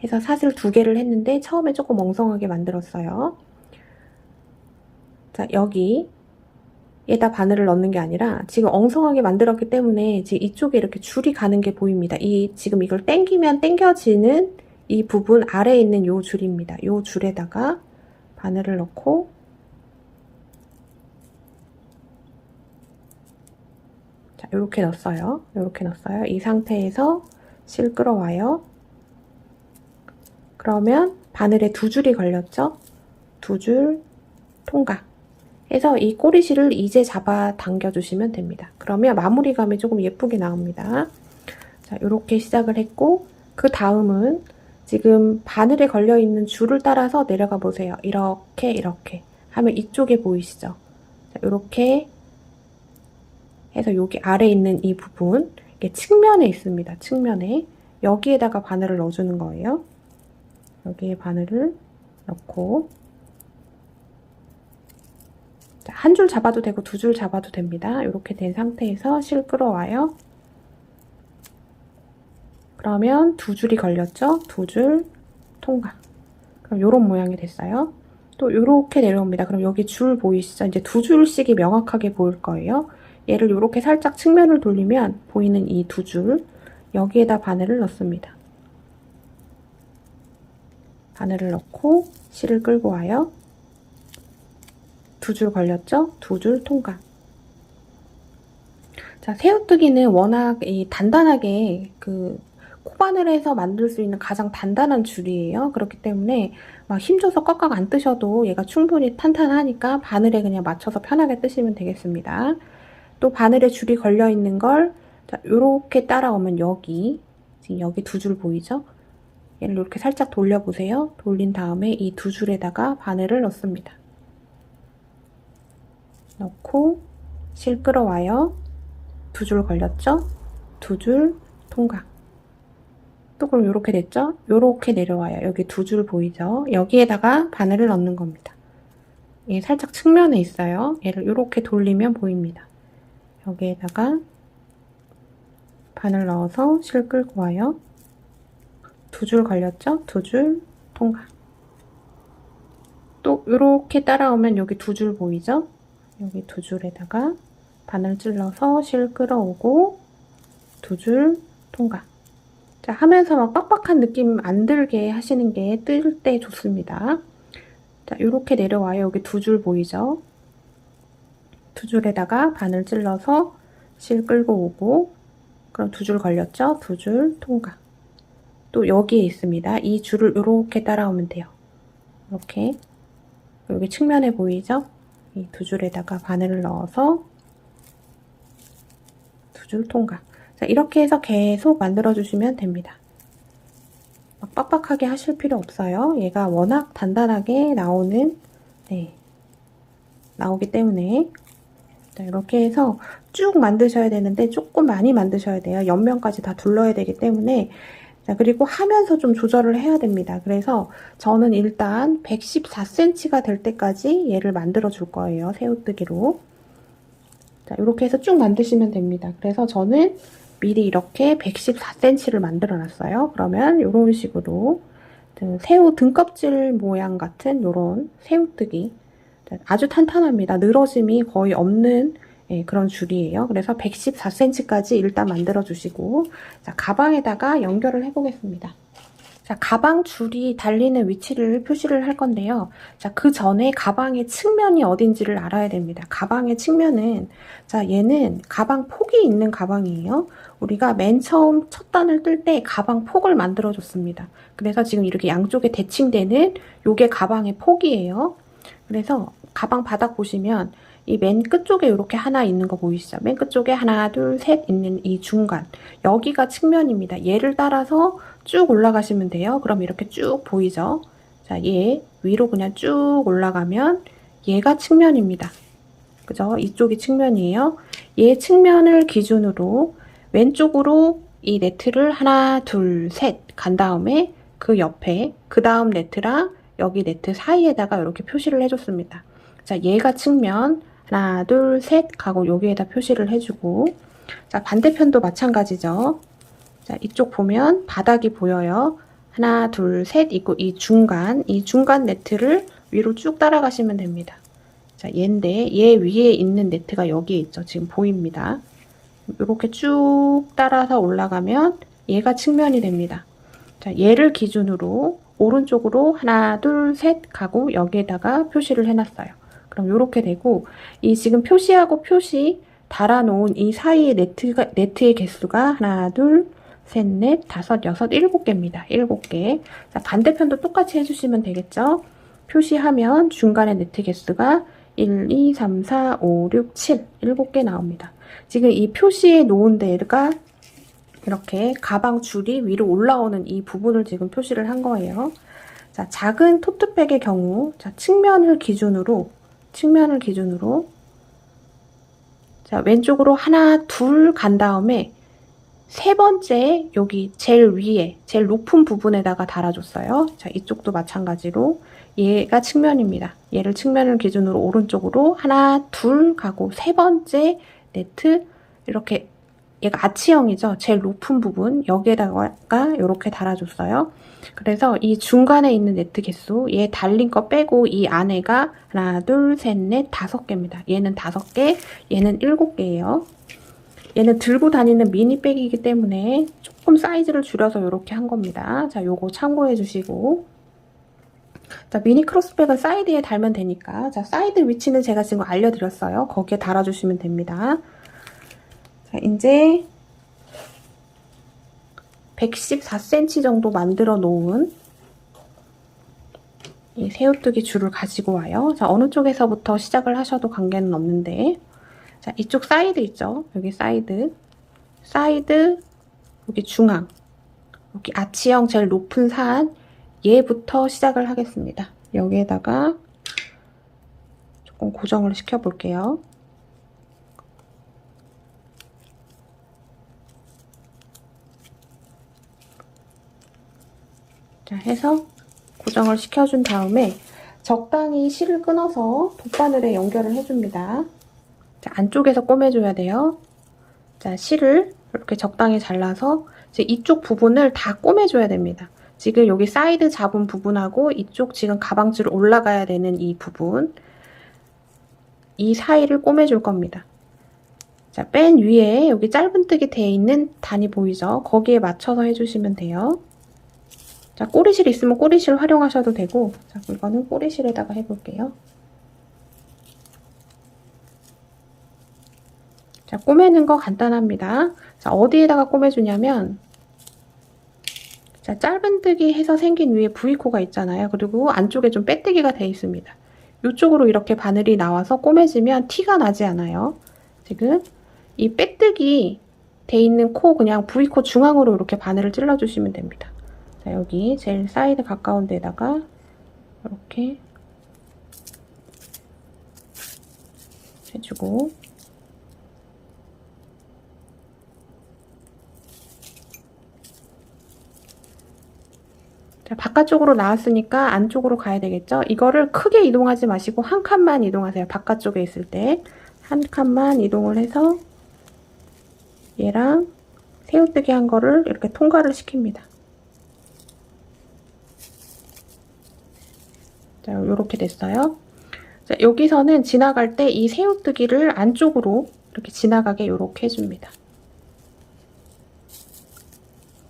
해서 사슬 2개를 했는데 처음에 조금 엉성하게 만들었어요. 자, 여기에다 바늘을 넣는 게 아니라 지금 엉성하게 만들었기 때문에 지금 이쪽에 이렇게 줄이 가는 게 보입니다. 지금 이걸 당기면 당겨지는 이 부분 아래에 있는 요 줄입니다. 요 줄에다가 바늘을 넣고, 자, 요렇게 넣었어요. 요렇게 넣었어요. 이 상태에서 실 끌어와요. 그러면 바늘에 2줄이 걸렸죠? 2줄 통각 해서 이 꼬리실을 이제 잡아 당겨주시면 됩니다. 그러면 마무리감이 조금 예쁘게 나옵니다. 자, 요렇게 시작을 했고, 그 다음은 지금 바늘에 걸려있는 줄을 따라서 내려가 보세요. 이렇게 하면 이쪽에 보이시죠? 자, 요렇게 해서 여기 아래에 있는 이 부분, 이게 측면에 있습니다. 측면에. 여기에다가 바늘을 넣어주는 거예요. 여기에 바늘을 넣고, 한 줄 잡아도 되고 2줄 잡아도 됩니다. 이렇게 된 상태에서 실 끌어와요. 그러면 2줄이 걸렸죠? 2줄 통각. 그럼 이런 모양이 됐어요. 또 이렇게 내려옵니다. 그럼 여기 줄 보이시죠? 이제 2줄씩이 명확하게 보일 거예요. 얘를 이렇게 살짝 측면을 돌리면 보이는 이 2줄, 여기에다 바늘을 넣습니다. 바늘을 넣고 실을 끌고 와요. 2줄 걸렸죠? 2줄 통각. 자, 새우뜨기는 워낙 단단하게 코바늘에서 만들 수 있는 가장 단단한 줄이에요. 그렇기 때문에 막 힘줘서 꽉꽉 안 뜨셔도 얘가 충분히 탄탄하니까 바늘에 그냥 맞춰서 편하게 뜨시면 되겠습니다. 또 바늘에 줄이 걸려 있는 걸, 자, 요렇게 따라오면 지금 여기 2줄 보이죠? 얘를 이렇게 살짝 돌려보세요. 돌린 다음에 이 2줄에다가 바늘을 넣습니다. 넣고 실 끌어와요. 2줄 걸렸죠? 2줄 통각. 또 그럼 요렇게 됐죠? 요렇게 내려와요. 여기 2줄 보이죠? 여기에다가 바늘을 넣는 겁니다. 얘 살짝 측면에 있어요. 얘를 요렇게 돌리면 보입니다. 여기에다가 바늘 넣어서 실 끌고 와요. 2줄 걸렸죠? 2줄 통각. 또 요렇게 따라오면 여기 2줄 보이죠? 여기 2줄에다가 바늘 찔러서 실 끌어오고 2줄 통각. 자, 하면서 막 빡빡한 느낌 안 들게 하시는 게 뜰 때 좋습니다. 자, 요렇게 내려와요. 여기 2줄 보이죠? 2줄에다가 바늘 찔러서 실 끌고 오고, 그럼 2줄 걸렸죠? 2줄 통각. 또 여기에 있습니다. 이 줄을 이렇게 따라오면 돼요. 이렇게. 여기 측면에 보이죠? 이 2줄에다가 바늘을 넣어서 2줄 통각. 자, 이렇게 해서 계속 만들어주시면 됩니다. 막 빡빡하게 하실 필요 없어요. 얘가 워낙 단단하게 나오기 때문에. 자, 이렇게 해서 쭉 만드셔야 되는데 조금 많이 만드셔야 돼요. 옆면까지 다 둘러야 되기 때문에. 자, 그리고 하면서 좀 조절을 해야 됩니다. 그래서 저는 일단 114cm가 될 때까지 얘를 만들어 줄 거예요. 새우뜨기로. 자, 이렇게 해서 쭉 만드시면 됩니다. 그래서 저는 미리 이렇게 114cm를 만들어 놨어요. 그러면 이런 식으로 새우 등껍질 모양 같은 이런 새우뜨기 아주 탄탄합니다. 늘어짐이 거의 없는 그런 줄이에요. 그래서 114cm까지 일단 만들어 주시고, 자, 가방에다가 연결을 해 보겠습니다. 자, 가방 줄이 달리는 위치를 표시를 할 건데요. 자, 그 전에 가방의 측면이 어딘지를 알아야 됩니다. 가방의 측면은, 자, 얘는 가방 폭이 있는 가방이에요. 우리가 맨 처음 첫 단을 뜰 때 가방 폭을 만들어 줬습니다. 그래서 지금 이렇게 양쪽에 대칭되는 요게 가방의 폭이에요. 그래서 가방 바닥 보시면 이 맨 끝쪽에 이렇게 하나 있는 거 보이시죠? 맨 끝쪽에 하나, 둘, 셋 있는 이 중간. 여기가 측면입니다. 얘를 따라서 쭉 올라가시면 돼요. 그럼 이렇게 쭉 보이죠? 자, 얘 위로 그냥 쭉 올라가면 얘가 측면입니다. 그죠? 이쪽이 측면이에요. 얘 측면을 기준으로 왼쪽으로 이 네트를 하나, 둘, 셋 간 다음에 그 옆에 그 다음 네트랑 여기 네트 사이에다가 이렇게 표시를 해줬습니다. 자, 얘가 측면 하나, 둘, 셋 가고 여기에다 표시를 해주고, 자, 반대편도 마찬가지죠. 자, 이쪽 보면 바닥이 보여요. 하나, 둘, 셋 있고 이 중간 네트를 위로 쭉 따라가시면 됩니다. 자, 얘인데 얘 위에 있는 네트가 여기에 있죠. 지금 보입니다. 이렇게 쭉 따라서 올라가면 얘가 측면이 됩니다. 자, 얘를 기준으로 오른쪽으로 하나, 둘, 셋 가고 여기에다가 표시를 해놨어요. 그럼 이렇게 되고, 이 지금 표시하고 표시 달아놓은 이 사이의 네트의 개수가 하나, 둘, 셋, 넷, 다섯, 여섯, 7개입니다. 7개. 자, 반대편도 똑같이 해주시면 되겠죠? 표시하면 중간에 네트 개수가 1, 2, 3, 4, 5, 6, 7, 7개 나옵니다. 지금 이 표시해 놓은 데가 이렇게 가방 줄이 위로 올라오는 이 부분을 지금 표시를 한 거예요. 자, 작은 토트백의 경우, 자, 측면을 기준으로, 자, 왼쪽으로 하나, 둘 간 다음에 세 번째 여기 제일 위에, 제일 높은 부분에다가 달아줬어요. 자, 이쪽도 마찬가지로 얘가 측면입니다. 얘를 측면을 기준으로 오른쪽으로 하나, 둘 가고 세 번째 네트 이렇게 얘가 아치형이죠. 제일 높은 부분 여기에다가 이렇게 달아줬어요. 그래서 이 중간에 있는 네트 개수 얘 달린 거 빼고 이 안에가 하나, 둘, 셋, 넷, 5개입니다. 얘는 5개, 얘는 7개예요. 얘는 들고 다니는 미니백이기 때문에 조금 사이즈를 줄여서 이렇게 한 겁니다. 자, 요거 참고해 주시고, 자, 미니 크로스백은 사이드에 달면 되니까, 자, 사이드 위치는 제가 지금 알려드렸어요. 거기에 달아주시면 됩니다. 자, 이제 114cm 정도 만들어 놓은 이 새우뜨기 줄을 가지고 와요. 자, 어느 쪽에서부터 시작을 하셔도 관계는 없는데, 자, 이쪽 사이드 있죠? 여기 사이드, 여기 중앙, 여기 아치형 제일 높은 산, 얘부터 시작을 하겠습니다. 여기에다가 조금 고정을 시켜 볼게요. 자, 해서 고정을 시켜준 다음에 적당히 실을 끊어서 돗바늘에 연결을 해줍니다. 자, 안쪽에서 꼬매줘야 돼요. 자, 실을 이렇게 적당히 잘라서 이쪽 부분을 다 꼬매줘야 됩니다. 지금 여기 사이드 잡은 부분하고 이쪽 지금 가방줄 올라가야 되는 이 부분, 이 사이를 꼬매줄 겁니다. 자, 맨 위에 여기 짧은뜨기 되어 있는 단이 보이죠? 거기에 맞춰서 해주시면 돼요. 자, 꼬리실 있으면 꼬리실 활용하셔도 되고, 자, 이거는 꼬리실에다가 해볼게요. 자, 꼬매는 거 간단합니다. 자, 어디에다가 꼬매주냐면, 자, 짧은뜨기 해서 생긴 위에 V코가 있잖아요. 그리고 안쪽에 좀 빼뜨기가 되어 있습니다. 이쪽으로 이렇게 바늘이 나와서 꼬매지면 티가 나지 않아요. 지금 이 빼뜨기 돼 있는 코 그냥 V코 중앙으로 이렇게 바늘을 찔러주시면 됩니다. 자, 여기 제일 사이드 가까운 데다가 이렇게 해주고, 자, 바깥쪽으로 나왔으니까 안쪽으로 가야 되겠죠? 이거를 크게 이동하지 마시고 한 칸만 이동하세요. 바깥쪽에 있을 때 한 칸만 이동을 해서 얘랑 새우뜨기 한 거를 이렇게 통과를 시킵니다. 자, 요렇게 됐어요. 자, 여기서는 지나갈 때 이 새우뜨기를 안쪽으로 이렇게 지나가게 요렇게 해줍니다.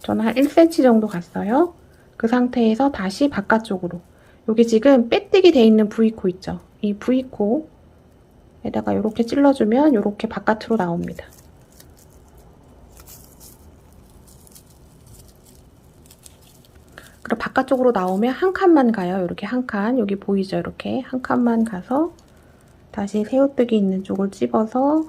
저는 한 1cm 정도 갔어요. 그 상태에서 다시 바깥쪽으로. 여기 지금 빼뜨기 돼 있는 V코 있죠? 이 V코에다가 이렇게 찔러주면 이렇게 바깥으로 나옵니다. 그리고 바깥쪽으로 나오면 한 칸만 가요. 이렇게 한 칸. 여기 보이죠? 이렇게 한 칸만 가서 다시 새우뜨기 있는 쪽을 찝어서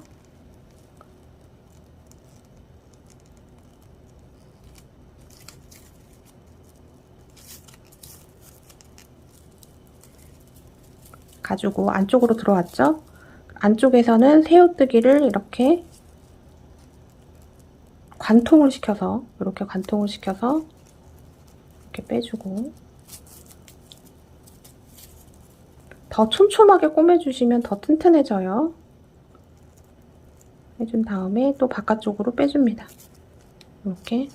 가지고 안쪽으로 들어왔죠? 안쪽에서는 새우뜨기를 이렇게 관통을 시켜서 이렇게 관통을 시켜서 이렇게 빼주고 더 촘촘하게 꼬매주시면 더 튼튼해져요. 해준 다음에 또 바깥쪽으로 빼줍니다. 이렇게.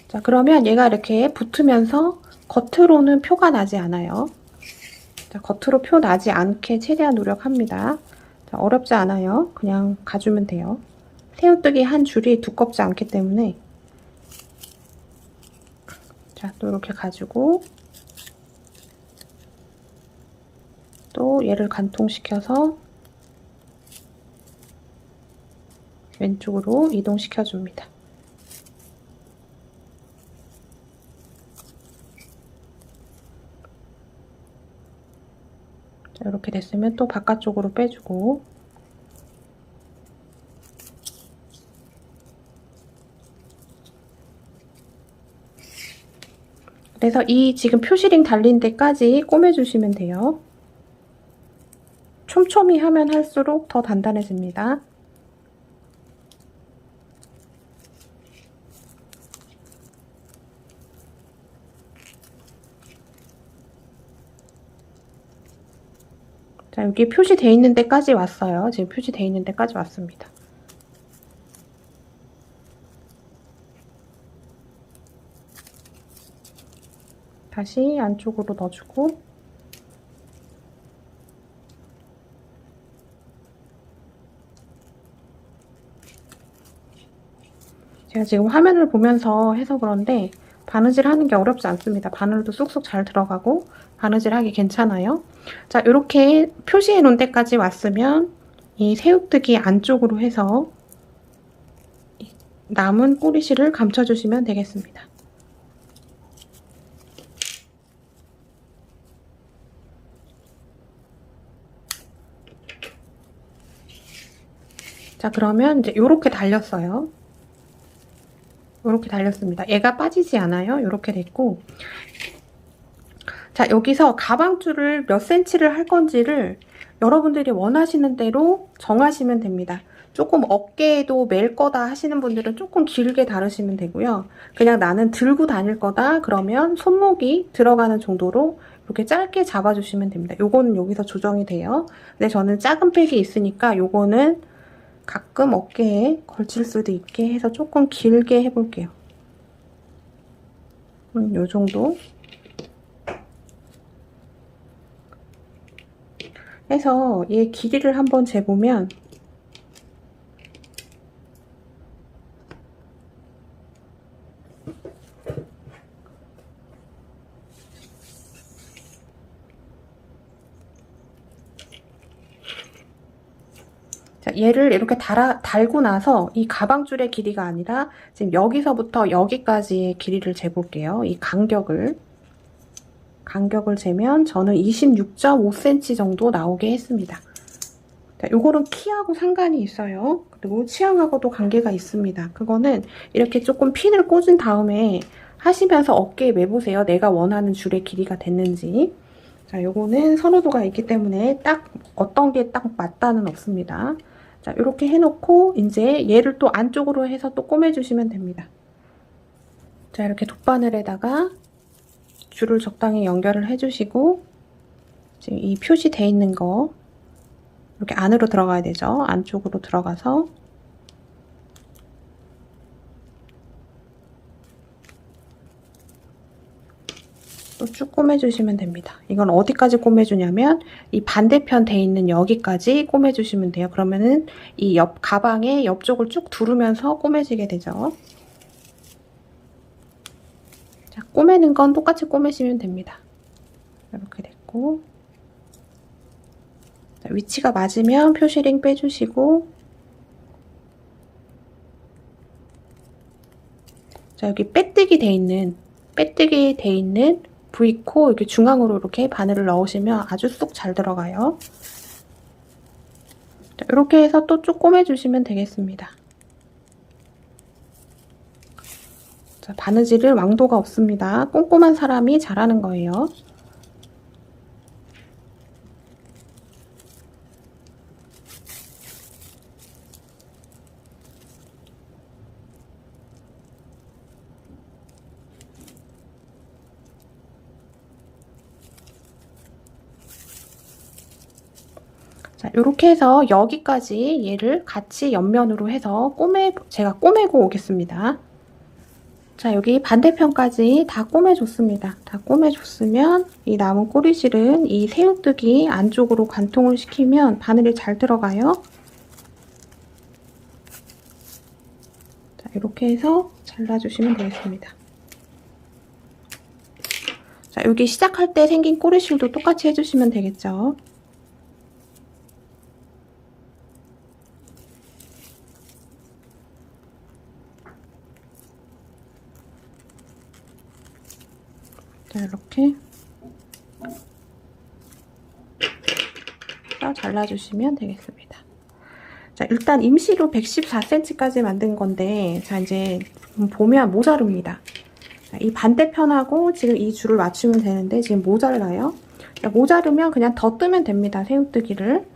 자, 그러면 얘가 이렇게 붙으면서 겉으로는 표가 나지 않아요. 자, 겉으로 표 나지 않게 최대한 노력합니다. 자, 어렵지 않아요. 그냥 가주면 돼요. 새우뜨기 한 줄이 두껍지 않기 때문에. 자, 또 이렇게 가지고 또 얘를 관통시켜서 왼쪽으로 이동시켜 줍니다. 자, 이렇게 됐으면 또 바깥쪽으로 빼주고 그래서 이 지금 표시링 달린 데까지 꼬매주시면 돼요. 촘촘히 하면 할수록 더 단단해집니다. 자, 여기 표시되어 있는 데까지 왔어요. 지금 표시되어 있는 데까지 왔습니다. 다시 안쪽으로 넣어주고 제가 지금 화면을 보면서 해서 그런데 바느질 하는 게 어렵지 않습니다. 바늘도 쑥쑥 잘 들어가고 바느질 하기 괜찮아요. 자, 이렇게 표시해 놓은 데까지 왔으면 이 새우뜨기 안쪽으로 해서 남은 꼬리실을 감춰주시면 되겠습니다. 자, 그러면 이제 요렇게 달렸어요. 요렇게 달렸습니다. 얘가 빠지지 않아요. 요렇게 됐고. 자, 여기서 가방줄을 몇 cm를 할 건지를 여러분들이 원하시는 대로 정하시면 됩니다. 조금 어깨에도 멜 거다 하시는 분들은 조금 길게 다루시면 되고요. 그냥 나는 들고 다닐 거다 그러면 손목이 들어가는 정도로 이렇게 짧게 잡아주시면 됩니다. 요거는 여기서 조정이 돼요. 근데 저는 작은 백이 있으니까 요거는 가끔 어깨에 걸칠 수도 있게 해서 조금 길게 해볼게요. 요 정도 해서 얘 길이를 한번 재보면 자, 얘를 이렇게 달고 나서 이 가방줄의 길이가 아니라 지금 여기서부터 여기까지의 길이를 재볼게요. 이 간격을 재면 저는 26.5cm 정도 나오게 했습니다. 자, 요거는 키하고 상관이 있어요. 그리고 취향하고도 관계가 있습니다. 그거는 이렇게 조금 핀을 꽂은 다음에 하시면서 어깨에 매보세요. 내가 원하는 줄의 길이가 됐는지. 자, 요거는 선호도가 있기 때문에 딱 어떤 게 딱 맞다는 없습니다. 자, 이렇게 해놓고 이제 얘를 또 안쪽으로 해서 또 꼬매주시면 됩니다. 자, 이렇게 돗바늘에다가 줄을 적당히 연결을 해주시고 지금 이 표시돼 있는 거 이렇게 안으로 들어가야 되죠. 안쪽으로 들어가서 또 쭉 꼬매주시면 됩니다. 이건 어디까지 꼬매주냐면 이 반대편 돼 있는 여기까지 꼬매주시면 돼요. 그러면은 이 옆 가방의 옆쪽을 쭉 두르면서 꼬매지게 되죠. 자, 꼬매는 건 똑같이 꼬매시면 됩니다. 이렇게 됐고, 자, 위치가 맞으면 표시링 빼주시고, 자, 여기 빼뜨기 돼 있는 V코 이렇게 중앙으로 이렇게 바늘을 넣으시면 아주 쏙 잘 들어가요. 자, 이렇게 해서 또 쭉 꼬매주시면 되겠습니다. 자, 바느질을 왕도가 없습니다. 꼼꼼한 사람이 잘하는 거예요. 자, 이렇게 해서 여기까지 얘를 같이 옆면으로 해서 제가 꼬매고 오겠습니다. 자, 여기 반대편까지 다 꼬매줬습니다. 다 꼬매줬으면 이 남은 꼬리실은 이 새우뜨기 안쪽으로 관통을 시키면 바늘이 잘 들어가요. 자, 이렇게 해서 잘라주시면 되겠습니다. 자, 여기 시작할 때 생긴 꼬리실도 똑같이 해주시면 되겠죠. 자, 이렇게 잘라주시면 되겠습니다. 자, 일단 임시로 114cm까지 만든 건데, 자, 이제 보면 모자릅니다. 자, 이 반대편하고 지금 이 줄을 맞추면 되는데 지금 모자라요. 자, 모자르면 그냥 더 뜨면 됩니다. 새우뜨기를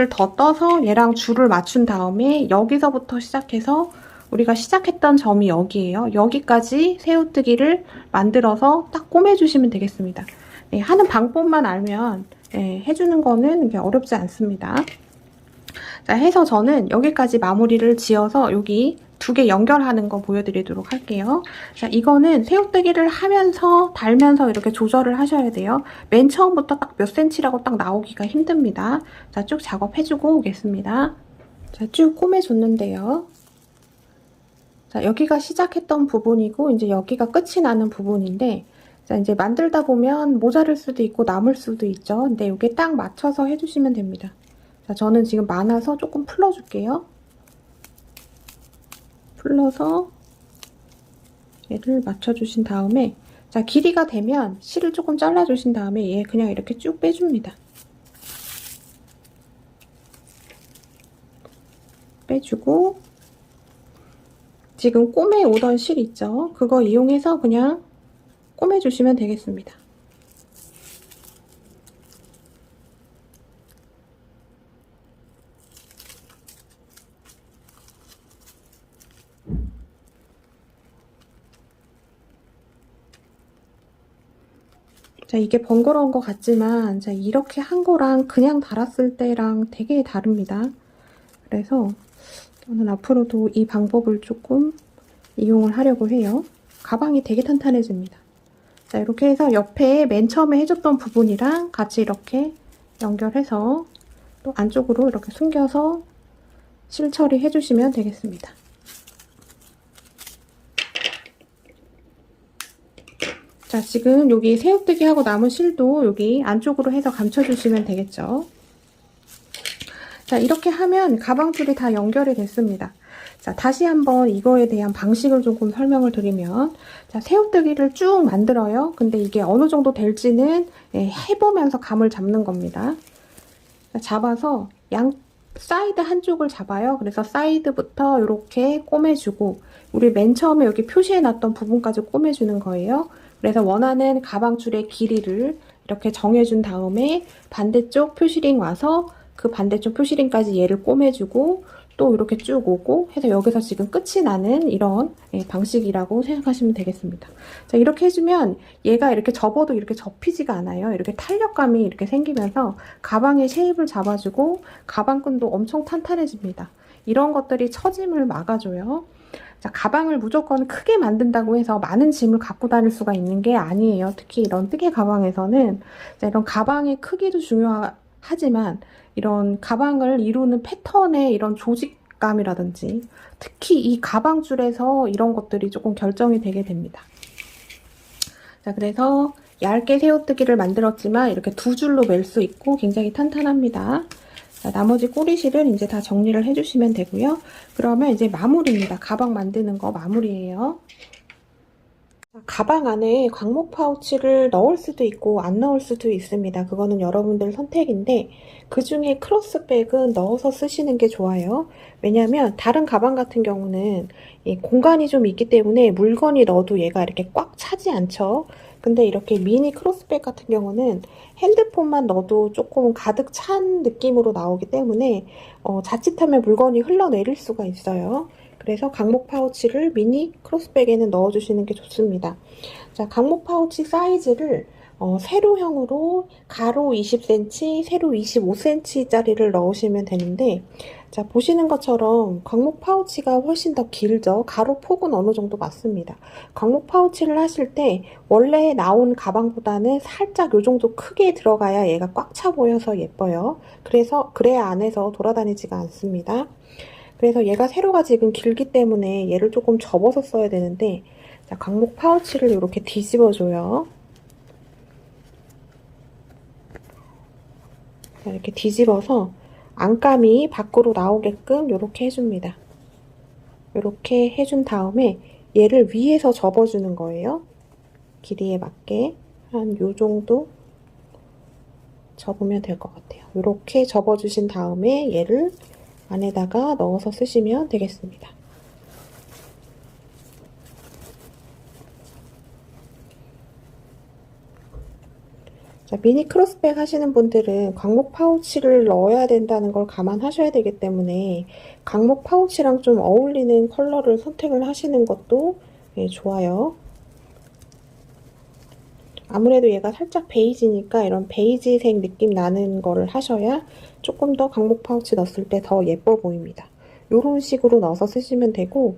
더 떠서 얘랑 줄을 맞춘 다음에 여기서부터 시작해서 우리가 시작했던 점이 여기예요. 여기까지 새우뜨기를 만들어서 딱 꼬매주시면 되겠습니다. 네, 하는 방법만 알면 해주는 거는 어렵지 않습니다. 자, 해서 저는 여기까지 마무리를 지어서 여기 두 개 연결하는 거 보여드리도록 할게요. 자, 이거는 새우뜨기를 하면서 달면서 이렇게 조절을 하셔야 돼요. 맨 처음부터 딱 몇 센치라고 딱 나오기가 힘듭니다. 자, 쭉 작업해주고 오겠습니다. 자, 쭉 꼬매줬는데요. 자, 여기가 시작했던 부분이고 이제 여기가 끝이 나는 부분인데, 자, 이제 만들다 보면 모자랄 수도 있고 남을 수도 있죠. 근데 여기 딱 맞춰서 해주시면 됩니다. 자, 저는 지금 많아서 조금 풀어줄게요. 풀러서 얘를 맞춰주신 다음에, 자, 길이가 되면 실을 조금 잘라주신 다음에 얘 그냥 이렇게 쭉 빼줍니다. 빼주고, 지금 꼬매 오던 실 있죠? 그거 이용해서 그냥 꼬매주시면 되겠습니다. 자, 이게 번거로운 것 같지만, 자, 이렇게 한 거랑 그냥 달았을 때랑 되게 다릅니다. 그래서 저는 앞으로도 이 방법을 조금 이용을 하려고 해요. 가방이 되게 탄탄해집니다. 자, 이렇게 해서 옆에 맨 처음에 해줬던 부분이랑 같이 이렇게 연결해서 또 안쪽으로 이렇게 숨겨서 실 처리해 주시면 되겠습니다. 자, 지금 여기 새우뜨기 하고 남은 실도 여기 안쪽으로 해서 감춰주시면 되겠죠. 자, 이렇게 하면 가방줄이 다 연결이 됐습니다. 자, 다시 한번 이거에 대한 방식을 조금 설명을 드리면, 자, 새우뜨기를 쭉 만들어요. 근데 이게 어느 정도 될지는 해보면서 감을 잡는 겁니다. 자, 잡아서 양 사이드 한쪽을 잡아요. 그래서 사이드부터 이렇게 꼬매주고, 우리 맨 처음에 여기 표시해놨던 부분까지 꼬매주는 거예요. 그래서 원하는 가방줄의 길이를 이렇게 정해준 다음에 반대쪽 표시링 와서 그 반대쪽 표시링까지 얘를 꼬매주고 또 이렇게 쭉 오고 해서 여기서 지금 끝이 나는 이런 방식이라고 생각하시면 되겠습니다. 자, 이렇게 해주면 얘가 이렇게 접어도 이렇게 접히지가 않아요. 이렇게 탄력감이 이렇게 생기면서 가방의 쉐입을 잡아주고 가방끈도 엄청 탄탄해집니다. 이런 것들이 처짐을 막아줘요. 자, 가방을 무조건 크게 만든다고 해서 많은 짐을 갖고 다닐 수가 있는 게 아니에요. 특히 이런 뜨개 가방에서는 자, 이런 가방의 크기도 중요하지만 이런 가방을 이루는 패턴의 이런 조직감이라든지 특히 이 가방줄에서 이런 것들이 조금 결정이 되게 됩니다. 자, 그래서 얇게 새우뜨기를 만들었지만 이렇게 두 줄로 멜 수 있고 굉장히 탄탄합니다. 자, 나머지 꼬리실은 이제 다 정리를 해주시면 되고요. 그러면 이제 마무리입니다. 가방 만드는 거 마무리예요. 가방 안에 광목 파우치를 넣을 수도 있고 안 넣을 수도 있습니다. 그거는 여러분들 선택인데 그 중에 크로스백은 넣어서 쓰시는 게 좋아요. 왜냐하면 다른 가방 같은 경우는 이 공간이 좀 있기 때문에 물건이 넣어도 얘가 이렇게 꽉 차지 않죠. 근데 이렇게 미니 크로스백 같은 경우는 핸드폰만 넣어도 조금 가득 찬 느낌으로 나오기 때문에 자칫하면 물건이 흘러내릴 수가 있어요. 그래서 강목 파우치를 미니 크로스백에는 넣어주시는 게 좋습니다. 자, 강목 파우치 사이즈를 세로형으로 가로 20cm, 세로 25cm 짜리를 넣으시면 되는데 자, 보시는 것처럼 광목 파우치가 훨씬 더 길죠. 가로 폭은 어느 정도 맞습니다. 광목 파우치를 하실 때 원래 나온 가방보다는 살짝 요 정도 크게 들어가야 얘가 꽉 차 보여서 예뻐요. 그래야 안에서 돌아다니지가 않습니다. 그래서 얘가 세로가 지금 길기 때문에 얘를 조금 접어서 써야 되는데 자, 광목 파우치를 이렇게 뒤집어줘요. 자, 이렇게 뒤집어서 안감이 밖으로 나오게끔 이렇게 해줍니다. 이렇게 해준 다음에 얘를 위에서 접어주는 거예요. 길이에 맞게 한 요 정도 접으면 될 것 같아요. 이렇게 접어주신 다음에 얘를 안에다가 넣어서 쓰시면 되겠습니다. 자, 미니 크로스백 하시는 분들은 광목 파우치를 넣어야 된다는 걸 감안하셔야 되기 때문에 광목 파우치랑 좀 어울리는 컬러를 선택을 하시는 것도 좋아요. 아무래도 얘가 살짝 베이지니까 이런 베이지색 느낌 나는 거를 하셔야 조금 더 광목 파우치 넣었을 때 더 예뻐 보입니다. 이런 식으로 넣어서 쓰시면 되고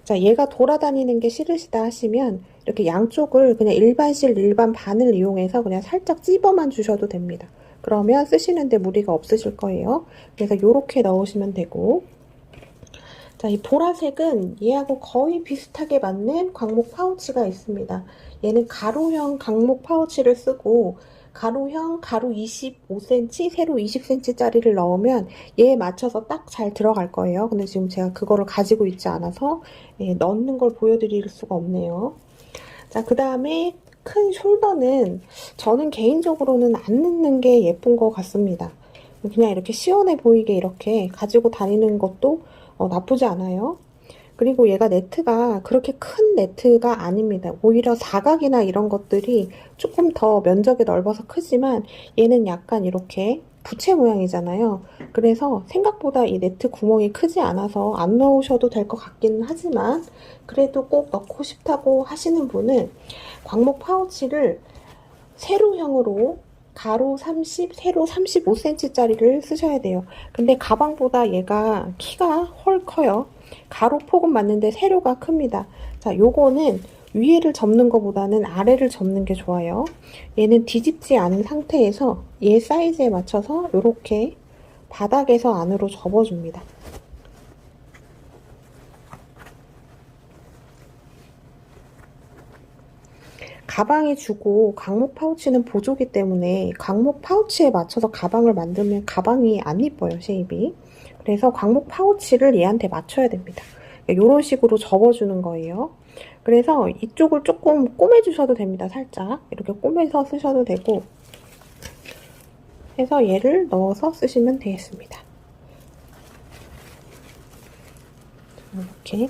자, 얘가 돌아다니는 게 싫으시다 하시면 이렇게 양쪽을 그냥 일반 바늘 이용해서 그냥 살짝 찝어만 주셔도 됩니다. 그러면 쓰시는데 무리가 없으실 거예요. 그래서 이렇게 넣으시면 되고 자, 이 보라색은 얘하고 거의 비슷하게 맞는 광목 파우치가 있습니다. 얘는 가로형 광목 파우치를 쓰고 가로형 가로 25cm, 세로 20cm 짜리를 넣으면 얘에 맞춰서 딱 잘 들어갈 거예요. 근데 지금 제가 그거를 가지고 있지 않아서 넣는 걸 보여드릴 수가 없네요. 자, 그 다음에 큰 숄더는 저는 개인적으로는 안 넣는 게 예쁜 것 같습니다. 그냥 이렇게 시원해 보이게 이렇게 가지고 다니는 것도 나쁘지 않아요. 그리고 얘가 네트가 그렇게 큰 네트가 아닙니다. 오히려 사각이나 이런 것들이 조금 더 면적이 넓어서 크지만 얘는 약간 이렇게 부채 모양이잖아요. 그래서 생각보다 이 네트 구멍이 크지 않아서 안 넣으셔도 될 것 같기는 하지만 그래도 꼭 넣고 싶다고 하시는 분은 광목 파우치를 세로형으로 가로 30, 세로 35cm 짜리를 쓰셔야 돼요. 근데 가방보다 얘가 키가 훨 커요. 가로 폭은 맞는데 세로가 큽니다. 자, 요거는 위에를 접는 것보다는 아래를 접는 게 좋아요. 얘는 뒤집지 않은 상태에서 얘 사이즈에 맞춰서 이렇게 바닥에서 안으로 접어줍니다. 가방이 주고 광목 파우치는 보조기 때문에 광목 파우치에 맞춰서 가방을 만들면 가방이 안 이뻐요, 쉐입이. 그래서 광목 파우치를 얘한테 맞춰야 됩니다. 이런 식으로 접어주는 거예요. 그래서 이쪽을 조금 꼬매주셔도 됩니다. 살짝 이렇게 꼬매서 쓰셔도 되고 해서 얘를 넣어서 쓰시면 되겠습니다. 이렇게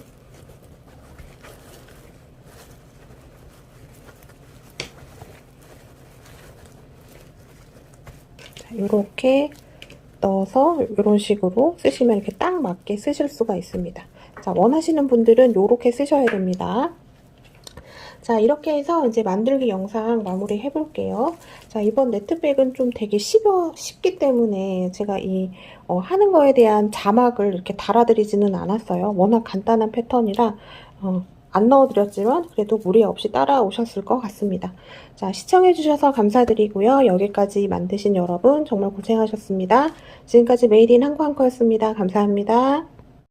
이렇게 넣어서 이런 식으로 쓰시면 이렇게 딱 맞게 쓰실 수가 있습니다. 자, 원하시는 분들은 이렇게 쓰셔야 됩니다. 자, 이렇게 해서 이제 만들기 영상 마무리 해볼게요. 자, 이번 네트백은 좀 되게 쉽기 때문에 제가 하는 거에 대한 자막을 이렇게 달아드리지는 않았어요. 워낙 간단한 패턴이라, 안 넣어드렸지만 그래도 무리 없이 따라오셨을 것 같습니다. 자, 시청해주셔서 감사드리고요. 여기까지 만드신 여러분 정말 고생하셨습니다. 지금까지 메이드 인 한국한커였습니다. 감사합니다.